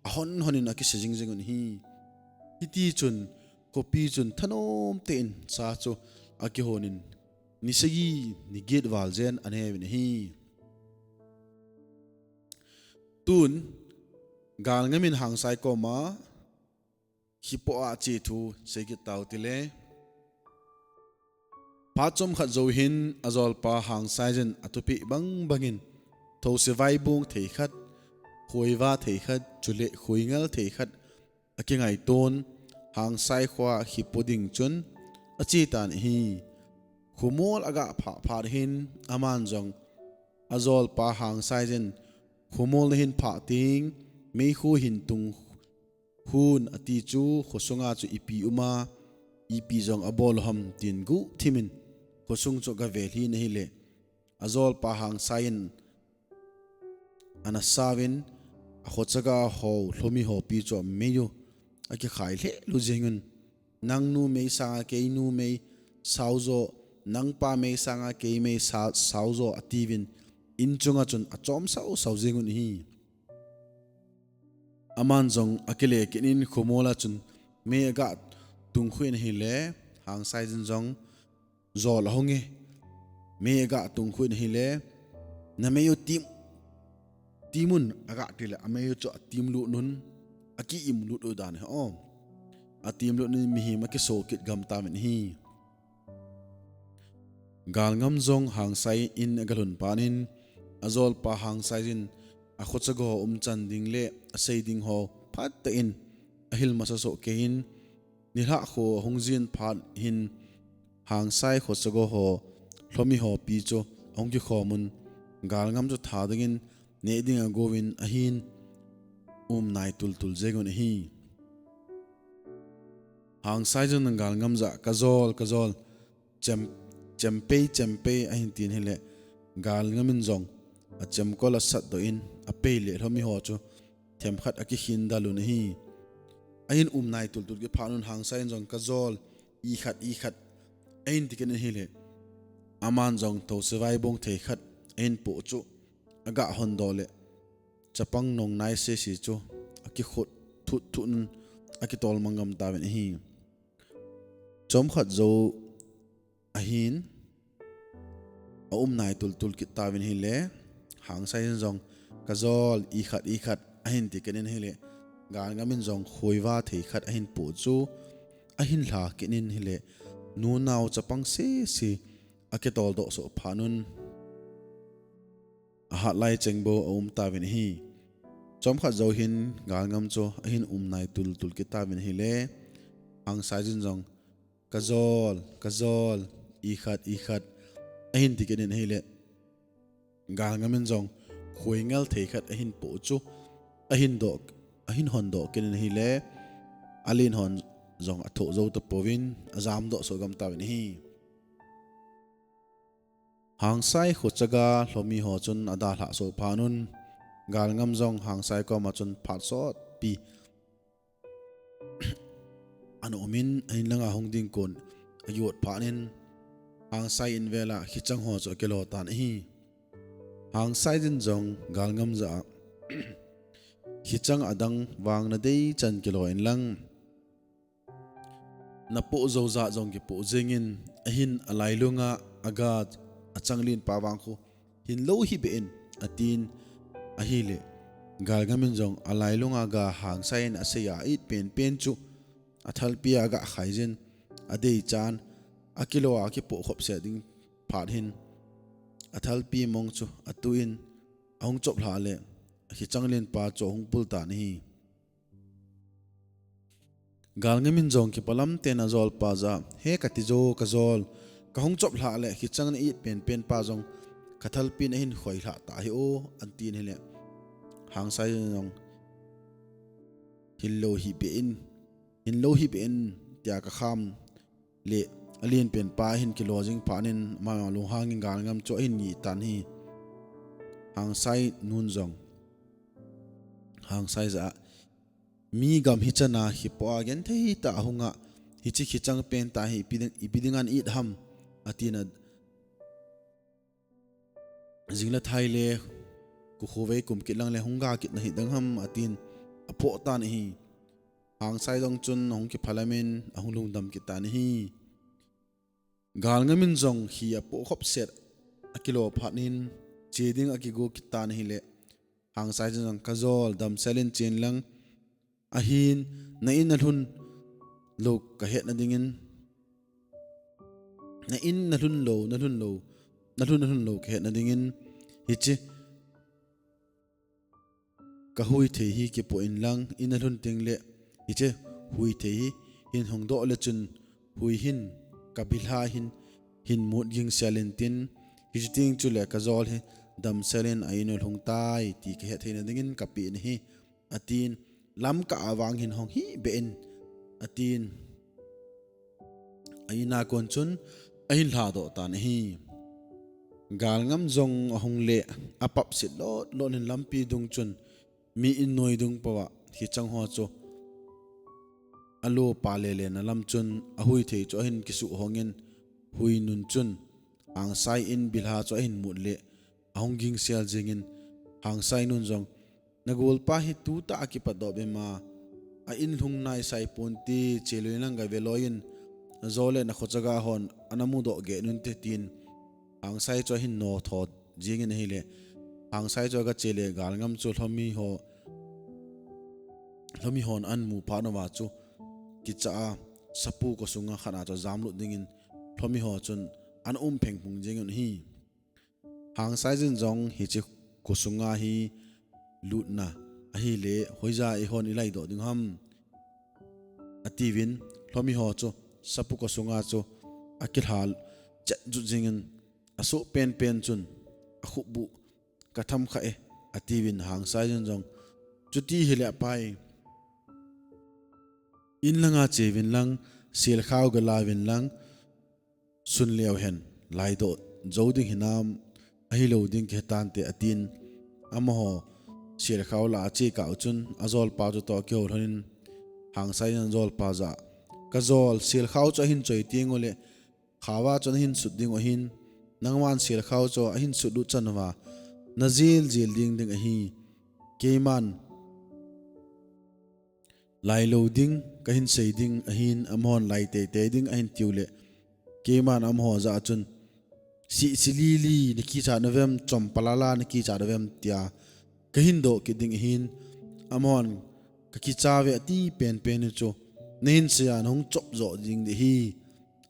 ahon honin aki sejing jengun hi hiti chun kopi chun thanom ten sa chu aki honin nisagi ni gate walzen anhevin hi tun galngamin hangsai ko ma hipo a chi thu segi taw tile pachom khat zo hin azol pa hangsai jen atupi bangin tho se vai bung thei khat khoiwa thei khat chule khoingal thei khat akingai ton hangsai khwa hipoding chun achi tan hi khumol aga phar hin aman jong azol pa hangsai jen khumol hin pha ting mei khu hin tung hun ati chu khosunga chu ipi uma ipi jong abol ham tin gu thimin khosung chu ga veli nei le azol pa hangsai in anasawin akhochaga ho hlomi ho pi chu meyu aki khai le lu jengun nang nu mei sa ke nu mei sauzo nang pa mei sanga ke mei sauzo ativin in chunga chun achom sau jengun hi aman jong akile kinin khomola chun me aga tungkhuin hi le hangsai jin jong zol honge me aga tungkhuin hi le na meyo timun aga tile ameyo cho tim lu nun aki im lu do dan ho atim lu ni mi hi ma ki so kit gam ta men hi galngam jong hangsai in agalun panin azol pa hangsai jin akhochago chan ding le asei ding ho phat ta in ahil masa so ke in nilha kho hongjin phat hin hangsai khochago ho hlomi ho pi cho ongki khomun galngam chu thadingin ne ding a govin ahin nai tul jegon hi hangsai jon galngam za kazol champe ahin tin hele galngamin jong acham ko la sat do in apele hlomi ho chu them khat aki hin dalu na hi ain nai tul ki phanun hangsai jong kazol i khat ain tiken hi le aman jong tho sewai bong thei khat ain po chu aga hon dole chapang nong nai se si chu aki khot thun aki tol mangam ta ven hi chom khat zo ahin nai tul ki ta ven hi le hangsai jong kazol i khat ahin tiken hi le galngamin jong khoiwa thei khat ahin po chu ahin hla kenin hi le nu naw chapang se aki tol do so phanun a lai chengbo ta ven hi chom khat zo hin galngam cho ahin nai tul ki ta ven hi le hangsai jong kazol i khat ahin tiken hi le galngamin jong khoingal thei khat ahin po chu ahin hon do kin hi le alin hon zong atho zo to povin azam do so gam tawin hi hangsai khuchaga hlomi ho chun ada hla so phanun galngam zong hangsai ko ma chun phat so pi anomin ain langa hongding kon ayot phanin hangsai in vela khichang ho cho kelo tan hi hangsai din zong galngam za khichang adang wang na dei chan kilo in lang na po zo za zong ki po jingin ahin alai lunga aga achanglin pawang khu hin lo hi be in atin ahile galgamin zong alai lunga ga hangsai in aseya it pen chu athal pia ga khaijin adei chan akilo aki po khop se ding phat hin athal pi mong chu atuin ahong chop hla le hi changlin pa cho hung pul ta ni galngamin zong ki palam ten azol pa za he katizo kazol ka hung chop hla le hi chang ni pen pa zong kathal pin hin khoi hla ta hi o antin hele hangsai zong hillo hi be in tia ka kham le alien pen pa hin ki lojing phanin ma lu hangin galngam cho hin ni tan hi hangsai nun zong hangsai za mi gam hi chana hi po again thei ta hunga hi chi khichang pen ta hi ipidingan it ham atina jingla thaile ku khove kum kitlang le hunga kit na hi dang ham atin apo tan hi hangsai dong chun hong ki phalamin ahulung dam ki tan hi galngamin zong hi apo khop set akilo phanin cheding akigo ki tan hi le hangsai jang kazol dam selin chen lang ahin na in alhun lok ka het na dingin na in na hun lo ka het na dingin hichi ka hui the hi ki po in lang in alhun ting le hiche hui the hi hin hong do le chun hui hin kabilha hin mut ging selin tin hiting chu le kazol hi dam selin ainul hong tai ti ka het na dingin ka pi ni hi atin lam ka awang hin hong hi ben atin aina kon chun ai hla do tan hi galngam zong hong le apap sit lo nin lampi dung chun mi in noi dung pawa hi chang ho cho alo pa le na lam chun ahui thei cho hin kisu hongin hui nun chun hangsai in bilha cho hin mut le ahong ging sel jingin hangsai nun zong nagol pa hi tu ta ki pa do be ma a in lung nai sai ponti cheluinang ga veloin zole na khochaga hon anamu do ge nun te tin hangsai cho hin no thot jingin hile hangsai cho ga chele galngam chu hlomi hon an mu pa no wa chu kicha sapu ko sunga khana cho zamlu dingin hlomi ho chun an pheng pung jingin hi hangsai jin jong hi chi ko sunga hi lutna ahi le hoiza e hon ilai do ding ham ativin hlomi ho chu sapu ko sunga chu akil hal chat ju jingin aso pen chun akhubu katham kha e ativin hangsai jin jong chuti hile pai in langa chevin lang sil khaw ga lawin lang sun leo hen lai do joding hinam ahi lo ding ke tan te atin amaho sil khaw la chi ka chun azol pa ju to kyo honin hangsai jan zol pa za kazol sil khaw cho hin choi ting ole khawa chon hin sut ding o hin nangwan sil khaw cho hin sut du chanwa nazil jil ding ahi keman lai lo ding ka hin sei ding ahin amhon lai te ding ahin tiule keman amho za chun silili niki cha novem chompalala niki cha novem tia ka hin do ki ding hin amhon ka ki chawe ti pen chu nin sian hong chop zo ding de hi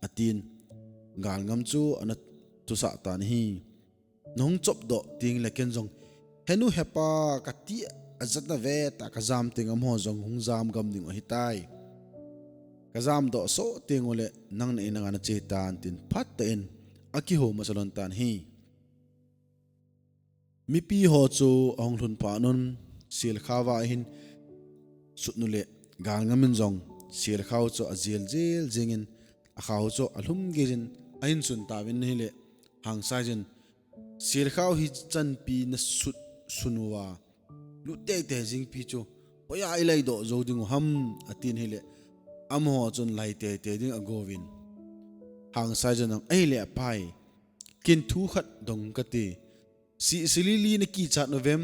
atin galngam chu ana tu sa tan hi nong chop do ting leken jong henu hepa ka ti azat na ve ta ka zam ting amho jong hung zam gam ding o hitai ka zam do so ting ole nang na ina na che tan tin phat ta in aki ho masalon tan hi mi pi ho chu ong thun pa nun sil khawa hin sutnule galngamin zong sil khaw cho azil jel jingin a khaw cho alhum gejin ain sun tawin hile hangsai jin sil khaw hi chan pi na sunwa lu te te jing pi cho oya ilai do zo ding ham atin hile amo chon lai te te ding agovin hangsai jin ai le pai kin thu khat dong kati si silili na ki chat novem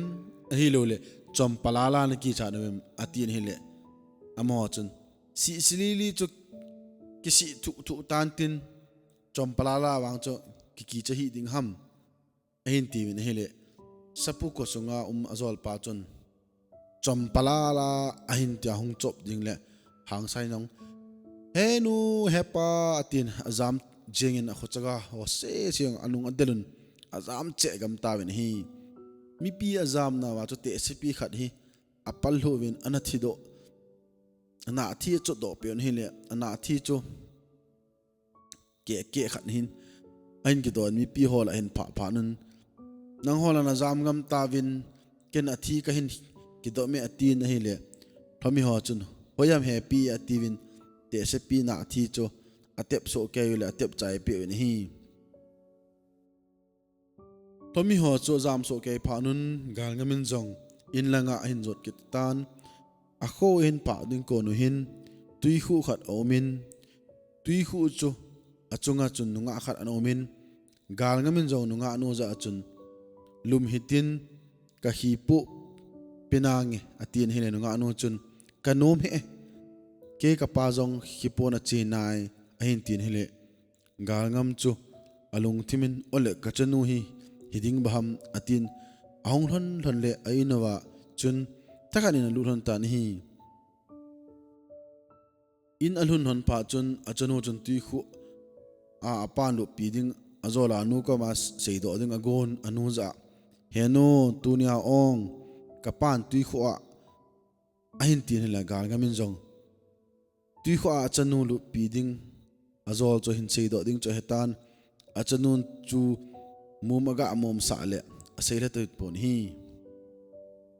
hilo le chom palala na ki chat novem atin hile amo chon si silili cho kisi thu tan tin chom palala wang cho ki cha hi ding ham ahin ti min hile sapu ko sunga azol pa chon chom palala ahin ti hong chop ding le hangsai nong henu hepa atin azam jengin khochaga hose siang anung adelun azam che gam tawin hi mi pi azam na wa cho te sipi khat hi apal hovin anathi do ana thi cho do pion hi le ana thi cho ke khat hin ain ki don mi pi hol ahin pha nun nang hol na zam gam tawin ken athi ka hin ki do me atin hi le thomi ho chun hoyam happy ativin te sipi na thi cho atep so ke le atep chai pe ni hi tomi ho cho jam so ke phanun galngamin jong in langa hin jot kit tan a kho in pa ding ko nu hin tui khu khat omin tui khu cho achunga chun nunga khat an omin galngamin jong nunga nu za chun lum hitin ka hi pu pinange atin hin nunga nu chun kanom he ke ka pa jong hipona chi nai ahin tin hele galngam chu alung thimin ole kachanu hi hiding baham atin ahong hon le ainawa chun takanin lulhon tan hi in alhun hon pa chun achanu chun tui khu a apan lu piding azola nu ka mas seido ding agon anuza heno tunia ong kapan tui khu a ahin tin hele galngamin jong tui khu a achanu lu piding azol cho hin sei do ding cho hetan achanun chu mumaga mom sa le aseila to pon hi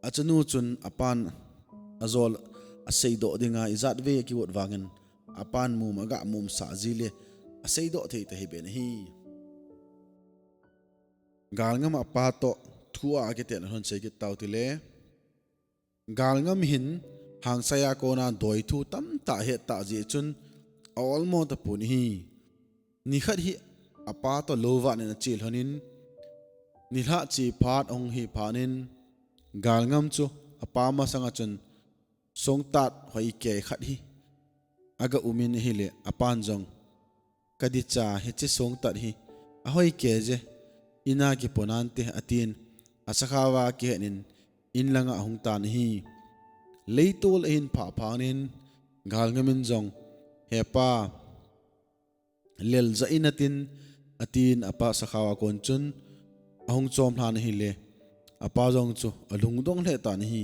achanu chun apan azol asei do dinga izat ve ki wot wangen apan mumaga mom sa zile asei do thei te ben hi galngam apa to thua ke ten hon sei ki taw ti le galngam hin hangsaya ko na doi thu tam ta he ta ji chun almo ta pun hi ni khat hi apa to lova ne na chil hanin ni la chi phat ong hi phanin galngam chu apa ma sanga chun song tat hoi ke khat hi aga umin hi le apan jong kadi cha he chi song tat hi a hoi ke je ina ki ponante atin asakhawa ke nin in langa hung tan hi leitol in pha phanin galngamin jong hepa lel za inatin atin apa sakhawa kon chun ahung chom hlan hi le apa jong chu alung dong le tan hi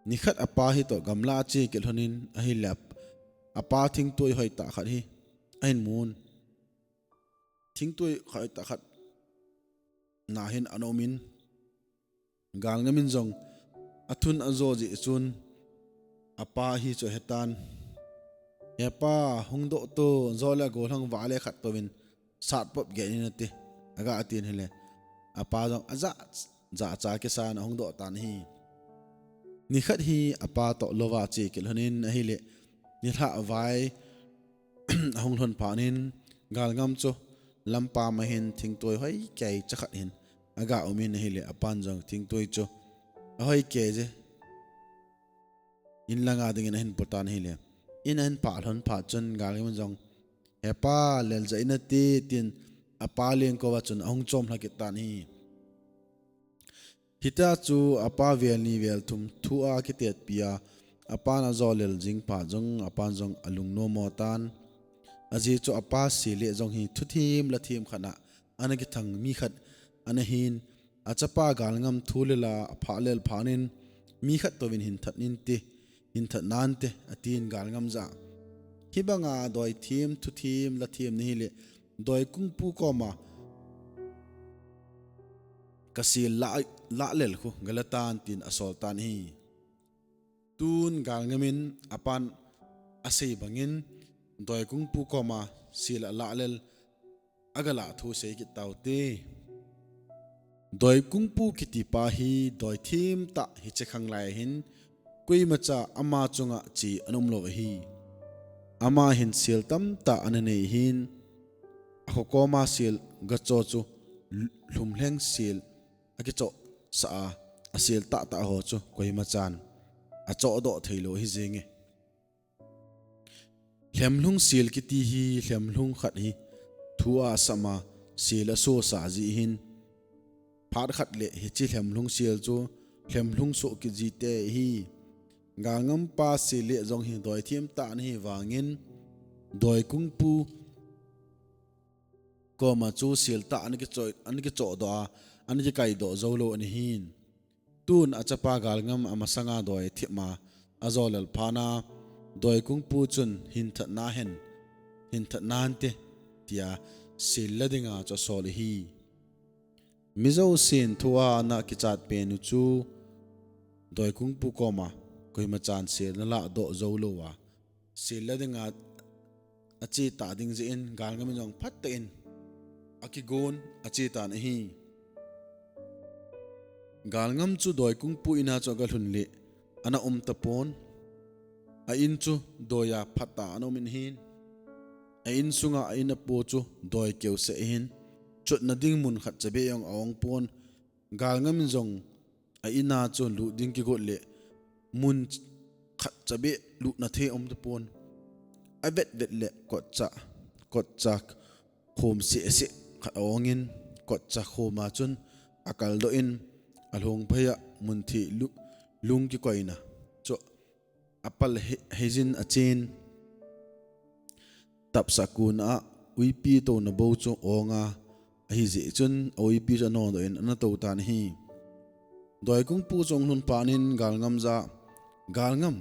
nikhat apa hi to gamla chi kelhonin a hi lap apa thing toi hoi ta khat hi ain mun thing toi khai ta khat na hin anomin galngamin jong athun azo ji chun apa hi cho hetan hepa hungdo to zola golang wale khat towin sat pop ge ni nate aga atin hele apa jong aza za cha ke san hungdo tan hi ni khat hi apa to lova chi kelhonin a hi le ni tha vai hong lon panin galngam cho lampa ma hin thing toi hoi kai chakhat hin aga umin hi le apan jong thing toi cho a hoi ke je in langa ding in hin potan hi le in an pa lon pa chun galngam jong hepa lel za ina ti tin apa leng ko wa chun ong chom la ki tan hi hita chu apa vel ni vel thum thua ki tet pia apa na zolel jing pa jong apan jong alung no mo tan aji chu apa si le jong hi thuthim la thim khana anaki thang mi khat anahin achapa galngam thulela pha lel phanin mi khat towin hin that nin ti hin that nan te atin galngam za hibanga doi thim thuthim la thim ni le doi kung pu ko ma kasil la lel khu galatan tin asoltan hi tun galngamin apan asei bangin doi kung pu koma sila la lel agala thu sei ki taute doi kung pu kiti pa hi doi thim ta hi chekhang lai hin kui macha ama chunga chi anum lo hi ama hin sil tam ta anane hin ahokoma sil gacho chu hlumhleng sil akicho sa asil ta ta ho chu koi machan acho do thailo hi zenge hlemlung sil kiti hi hlemlung khat hi thua sama sil so sa ji hin phar khat le hi chi hlemlung sil chu hlemlung so ki ji te hi galngam pa sil le jong hi doi thiam ta ni wangin doi kung pu ko ma chu sil ta an ki cho do an ki kai do zolo ani hin tun achapa galngam amasanga doi thima azolal phana doi kung pu chun hin that nan te tia sil ladinga cho sol hi mizo sin thua na ki chat pe nu chu doi kung pu ko ma koi ma chan sil na la do zolo wa sil ladinga achi ta ding je in galngam jong phat te in akigon achi ta na hi galngam chu doi kung pu ina cho ga hlun le ana tapon a in chu doya phata anomin hin a in sunga a in po chu doi keu se hin chut na ding mun khat chabe yong awng pon galngam jong a ina chu lu ding ki go le mun khat chabe lu na the tapon a vet le kot cha khom se khat awngin kot cha khoma chun akal do in alhong phaya mun thi lung ki koina cho apal hejin achen tap sakun a uipi to na bo chu onga hi je chun uipi ja no do in ana to tan hi doi kung pu chong hun panin galngam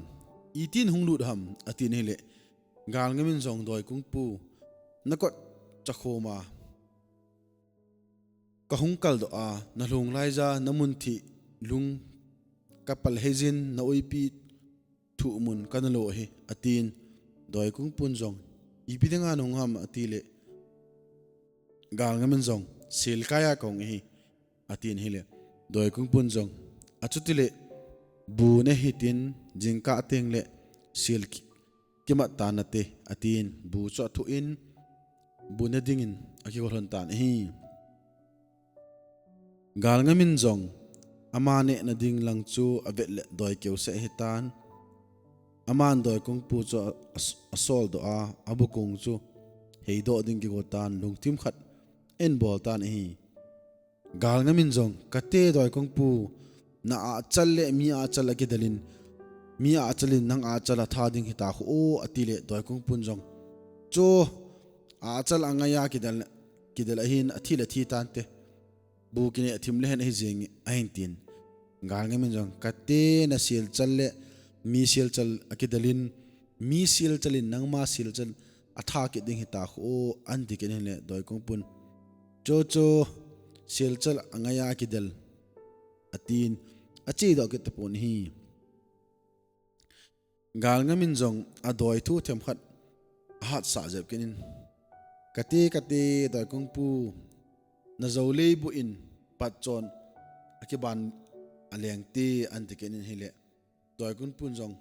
itin hunglut ham atin hele galngamin jong doi kung pu nakot chakhoma kahungkal do a na hlung lai ja namun thi lung kapal hejin na uipi thu mun kanalo hi atin doi kung pun jong ipidanga nong ham atile galngamin jong sil kaya kong hi atin hile doi kung pun jong achutile bu ne hitin jingka teng le sil kima tanate atin bu cho thu in bu ne dingin akihon tan hi galngamin jong amane na ding lang chu avet le doi keu se hitan aman doi kung pu chu asol do a abukung chu heido ding ki gotan lungtim khat en bol tan hi galngamin jong kate doi kung pu na a challe mi a chala ki dalin mi a chalin nang a chala tha ding hita khu o atile doi kung pun jong cho a chal angaya ki dal hin athila thi tan te bu kine athim le hen hi jeng ain tin galngamin jong kate na sil challe mi sil chal akidalin mi sil chalin nangma sil chal atha ki ding hita khu an dikin le doi kung pun cho sil chal angaya kidal atin achi do ki tapon hi galngamin jong a doi thu them khat hat sa jeb kinin kate doi kung pu na zole bu in pat chon akiban aleng te an dikin hele doi kun pun jong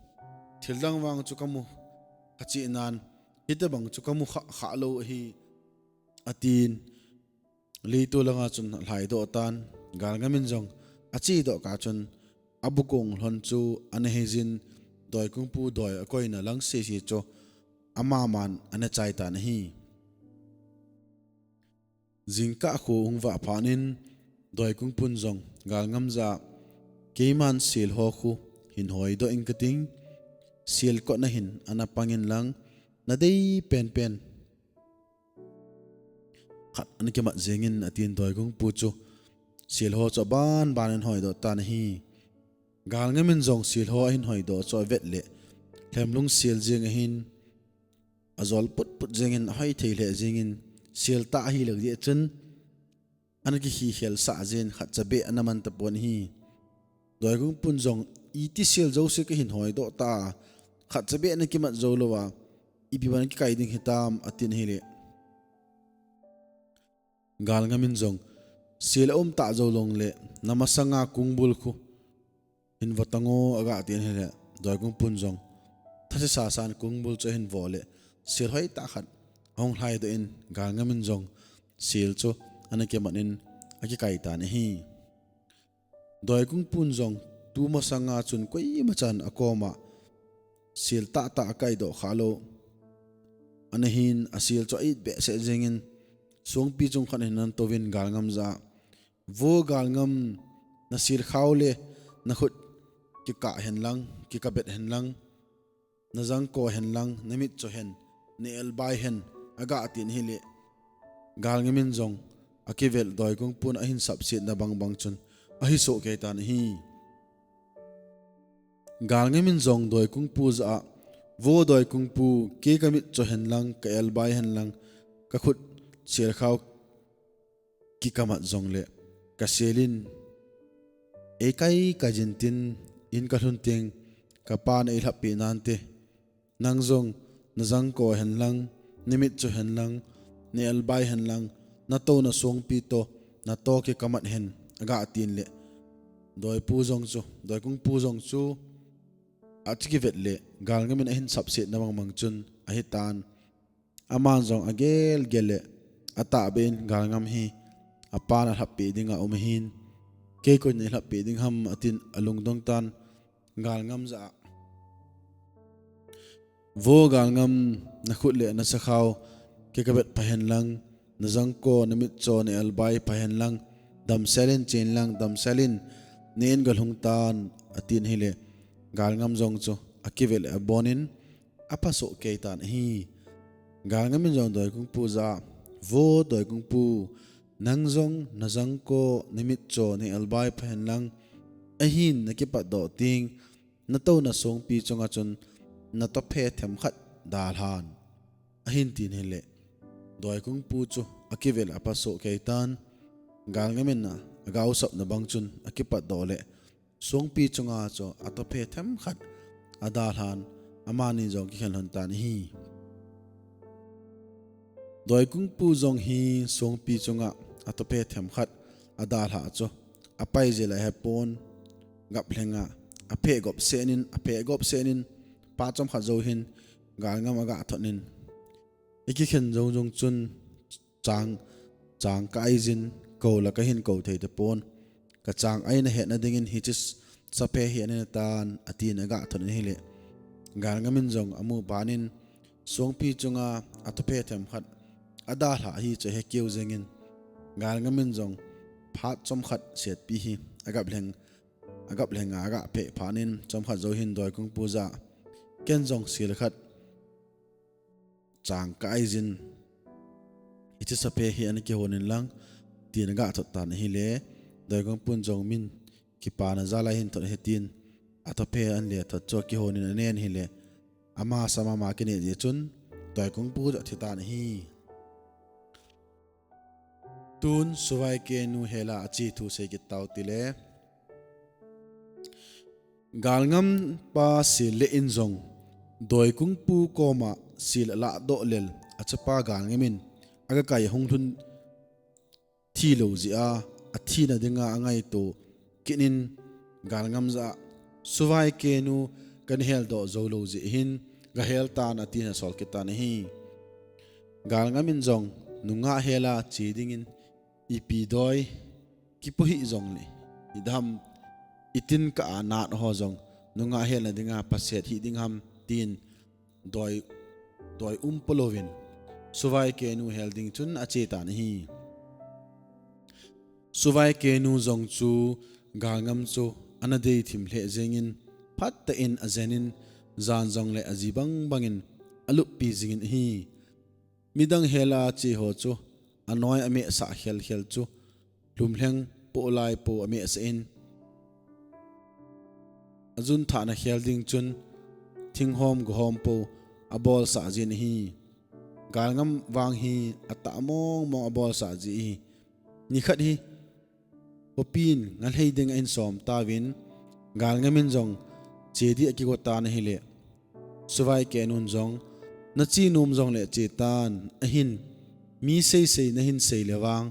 thildang wang chu kamu kachi nan hitabang chu kamu kha lo hi atin leito langa chun hlai do tan galngamin jong achi do ka chun abukong hlon chu an hejin doi kung pu doi akoina lang se cho ama man ana chai tan hi jingka khu hungwa phanin doi kung pun jong galngam za keiman sil ho khu hin hoi do inkating sil ko na hin ana pangin lang na dei pen khat an kema zengin atin doi kung pu chu sil ho cho ban hoi do tan hi galngamin jong sil ho hin hoi do cho vet le hlemlung sil jeng hin azol put jengin hoi theile jengin sil ta hi lag ye chen anaki hi hel sa zen khat chabe anaman tapon hi doi kung pun zong iti sel zo se ka hin hoi do ta khat chabe anaki mat zo lowa ibiban ki kai ding hitam atin hile galngamin zong sel ta zo long le namasanga kungbul khu hin watango aga atin hile doi kung pun zong thase sa san kungbul cho hin vole sel hoi ta khat ong hai do in galngamin zong sel cho anaki manin aki kai ta ne hi doi kung pun zong tu masanga chun koi machan akoma sil ta kai do khalo anahin asil cho it be se jengin song pi chung khan hinan tovin galngam za vo galngam na sir khawle na khut ki ka hen lang ki ka bet hen lang na jang ko hen lang na mit cho hen ne el bai hen aga atin hile galngamin zong akivel doi kung pun ahin subset na bang chun ahi so ke tan hi galngamin zong doi kung pu za vo doi kung pu ke kamit cho hen lang ka el bai hen lang ka khut sir khaw ki kamat zong le ka selin ekai ka jintin in ka thun ting ka pan ei happy nante nang zong na jang ko hen lang nimit cho hen lang ne el bai hen lang na to na song pi to na to ke kamat hen aga atin le doi pu zong chu doi kung pu zong chu atiki vet le galngamin ahin subset na mang chun ahitan aman zong agel gele ata ben galngam hi apana happy dinga umhin ke ko ne happy ding ham atin alung dong tan galngam za vo galngam na khut le na sakhaw ke kabet pahen lang na jang ko na mit cho ne albai pahen lang dam selin chen lang dam selin nen galhung tan atin hile galngam zong cho akivel abonin apaso ke tan hi galngam zong doi kung pu za vo doi kung pu nang zong na jang ko nimit cho ne albai pahen lang ahin nakipat do ting na to na song pi chonga chun na to phe them khat dal han ahin tin hele doi kung pu chu akivel apaso ke tan galngamin na agaw sap na bang chun akipat do le song pi chunga cho atophe them khat adal han amani jong ki khan tan hi doi kung pu jong hi song pi chunga atophe them khat adal ha cho apai je la hepon gap hlenga aphe gop senin pa chom kha zo hin galngam aga thonin iki khen zo jong chun chang kai jin ko la ka hin ko thei te pon ka chang aina he na dingin hi chis sape hi an tan atin aga thon hi le galngamin jong amu banin songpi chunga atophe them khat ada hla hi che he keu zengin galngamin jong phat chom khat set pi hi agap leng aga phe phanin chom khat zo hin doi kung puja ken jong sil khat chang kai jin ichi sape hi an ke honin lang tin aga thot tan hi le doi kung pun jong min ki pa na zala hin thot hetin atophe an le thot cho ki honin anen hi le ama sama ma ki ne je chun doi kung pu ja thitan hi tun suwai ke nu hela achi thu se ki taw tile galngam pa sil le in zong doi kung pu koma sil la do lel achapa galngamin aga kai hongthun thi lo ji a athi na dinga angai to kinin galngam za suwai ke nu kan hel do zo lo ji hin ga hel tan atina sol ki tan hi galngamin zong nunga hela chidingin ipi doi ki po hi zong le idham itin ka anat ho zong nunga hela dinga paset hi dingham tin doi polovin suwai ke nu hel ding chun ache tan hi suwai ke nu zong chu galngam chu anadei thim hle zengin phat ta in azenin zan zong le ajibang bangin alup pi jingin hi midang hela chi ho chu anoi ame sa hel chu lumhleng po lai po ame sa in azun thana hel ding chun thing hom go hom po abol sa jin hi galngam wang hi ata mong abol sa ji ni khat hi popin ngal hei ding in som tawin galngamin jong chedi akiko ta na hile suwai ke nun jong na chi num jong le chetan ahin mi sei na hin sei lewang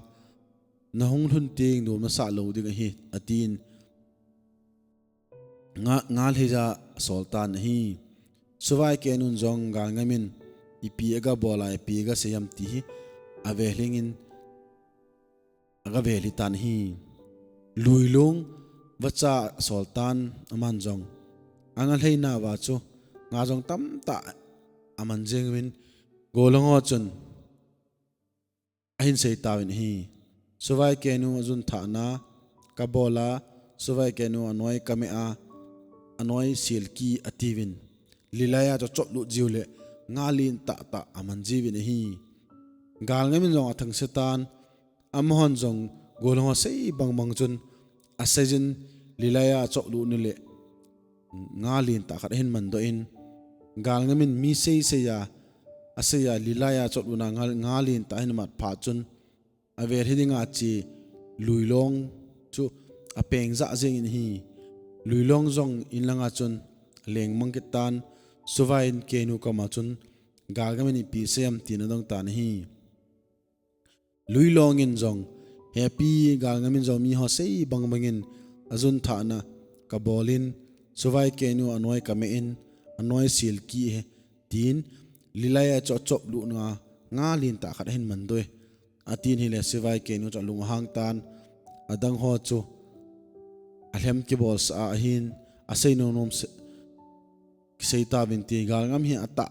na hong thun ting nu ma sa lo ding hi atin ngal heja soltan hi suwai ke nun jong galngamin ipi aga bola ipi ga seyam ti avelingin aga veli tan hi luilung wacha soltan aman jong angal heina wa chu nga jong tam ta aman jengwin golongo chun ahin sei tawin hi suwai kenu azun thana kabola suwai kenu anoi kamea anoi silki ativin lilaya cho chop lu jiule ngalin ta aman jiwin hi galngamin jong athang setan amhon jong golongo sei bang chun asajin lilaya chop lu nile ngalin ta khat hin man do in galngamin mi sei ya asaya lilaya chop lu na ngalin ta hin mat pha chun aver hidinga chi luilong chu apeng za jeng in hi luilong jong in langa chun leng mangkitan suwain kenu kama chun galgamin pi sem tin adong tan hi luilong in jong happy galgamin jong mi ho sei bangin azun thana kabolin suwai kenu anoi kamein anoi silki he tin lilaya chop lu nga lin ta khat hin man doi atin hile siwai kenu cha lung hang tan adang ho chu alhem ki bol sa hin asai no nom sei ta binti galngam hi ata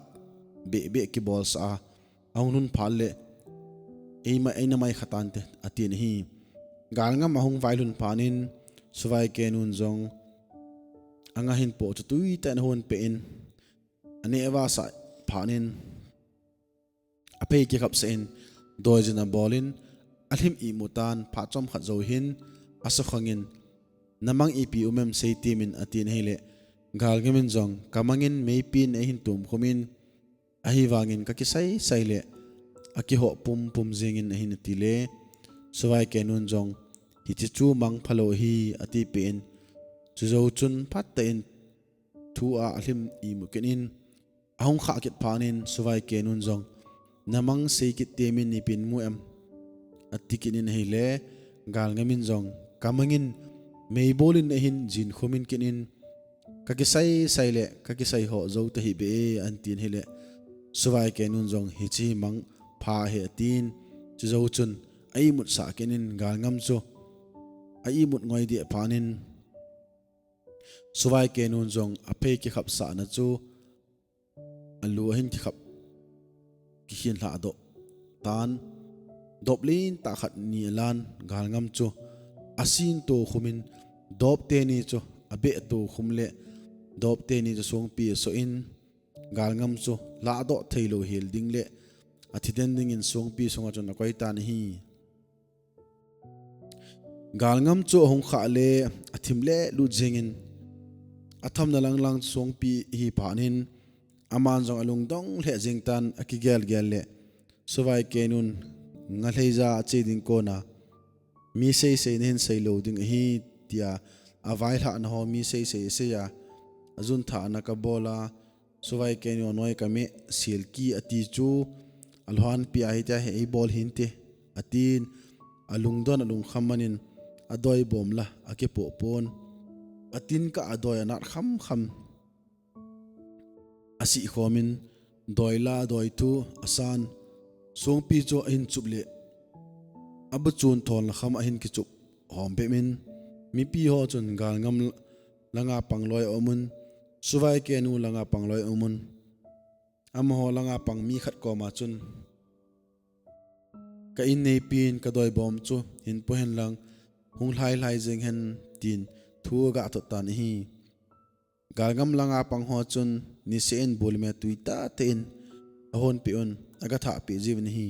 be ki bol sa ahun hun phalle eina mai khatan te atin hi galngam ahung vailun phanin siwai kenun jong anga hin po chu tui tan hon pe in ane ewa sa phanin apei ki khap sen doijina bolin alhim I mutan phachom khat zo hin asakhangin namang ipi umem sei timin atin hele galgamin jong kamangin meipin ehin tum khumin ahi wangin ka kisai saile aki ho pum jingin ahin tile suwai kenun jong hi chu mang phalo hi ati pen chu zo chun phatta in thu a alhim I mukenin ahong kha kit phanin suwai kenun jong namang sei kit temin ni pin mu em atikinin hele galngamin jong kamangin meibolin ahin jin khumin kinin kakisai saile kakisai ho zo ta hi be antin hele suwai kenun jong hi chi mang pha he tin chu zo chun ai mut sa kenin galngam chu ai mut ngoi di phanin suwai kenun jong aphe ki khap sa na chu alu hin ki khap ki hin la do tan doblin ta khat ni lan galngam chu asin to khumin dop te ni chu abe to khumle dop te ni chu song pi so in galngam chu la do thailo hil ding le athiden ding in song pi songa chu na koi tan hi galngam chu hong kha le athim le lu jengin atham na lang song pi hi phanin aman jong alung dong le jeng tan akigel gel le suwai kenun ngalheja cheding ko na mi sei nen sei lo ding hi tia avai tha na ho mi sei se ya azun tha na ka bola suwai kenu noi ka me silki ati chu alhan pi ai ta he bol hinte atin alung don alung khamanin adoi bomla ake po pon atin ka adoi na kham asi khomin doila doi tu asan song pi cho in chuple abu chun thon la kham ahin ki chup hom pe min mi pi ho chun galngam langa pangloi omun suwai kenu langa pangloi omun am ho langa pang mi khat ko ma chun ka in nei pin ka doi bom chu hin po hen lang hung lai jeng hen tin thu ga to tan hi galngam langa pang ho chun ni sen bulme tuita ten ahon pi on aga tha pi jivin hi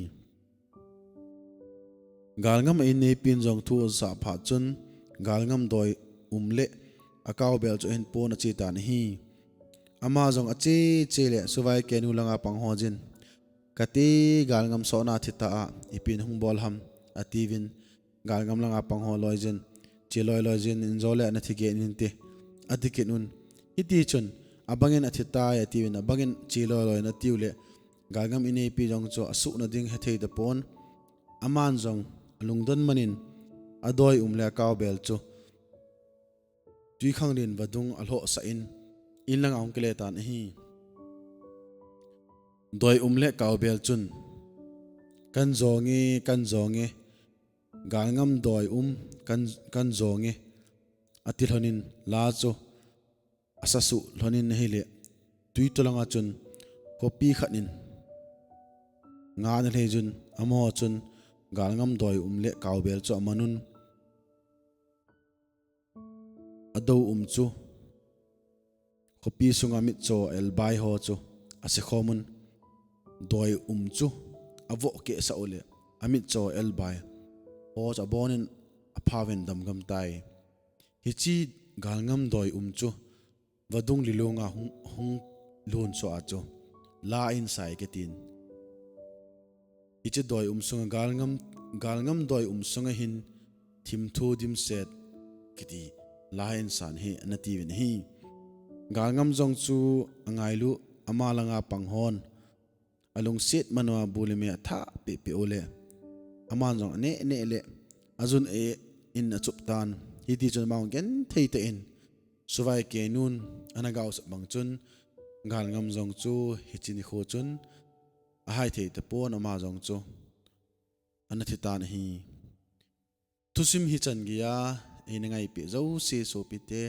galngam in nei pin jong thu sa pha chun galngam doi umle akaw bel cho hen po na chi tan hi ama jong ache le suwai kenu langa pang ho jin kati galngam so na thita ipin hung bol ham ativin Galngam langa pangho loijen chiloi loijen injole na thige ninte adike nun iti chun abangin athita ya tiwin abangin chiloi loi na tiule galngam ine pi jong cho asu na ding hethei da pon aman jong lungdon manin adoi umle kaw bel chu tui khang rin vadung alho sa in lang ong kele tan hi doi umle kaw bel chun kan zonge galngam doi kan zonge atil honin la cho asasu lonin hele tui tolanga chun kopi khanin nga na le jun amo chun galngam doi umle kawbel cho manun ado chu kopi sunga mit cho el bai ho chu ase khomun doi chu avo ke sa ole amit cho el bai ho cha bonin aphaven damgam tai hichi galngam doi chu vadung lilunga hung lun so acho la in sai ke tin ichi doi sunga galngam doi sunga hin thim thu dim set kiti la in san he anati wen hi galngam jong chu angailu amalanga panghon alung set manwa bulime tha pe ole aman jong ne le azun e in achup tan hiti chon maung gen thei te in suwai ke nun anagaw sa bangchun galngam jong chu hichini kho chun a hai thei te pon ama jong chu anathi tan hi thusim hi chan gia ina ngai pe zo se so pi te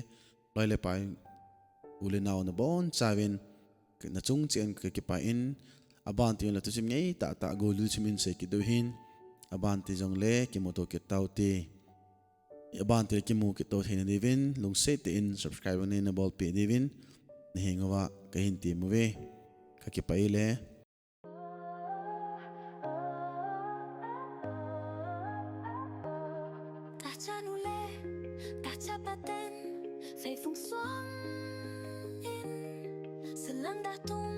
loile pai ule naw na bon chawen na chung chen ke pa in aban ti la thusim ngei ta go lu chimin se ki do hin aban ti jong le ki moto ke tau ti aban ti ki mu ki to thein divin lung se te in subscribe ne na bol pe divin ne hengawa ka hin ti mu ve ka ki pai le Phải phung xuống in sự lắng đã tung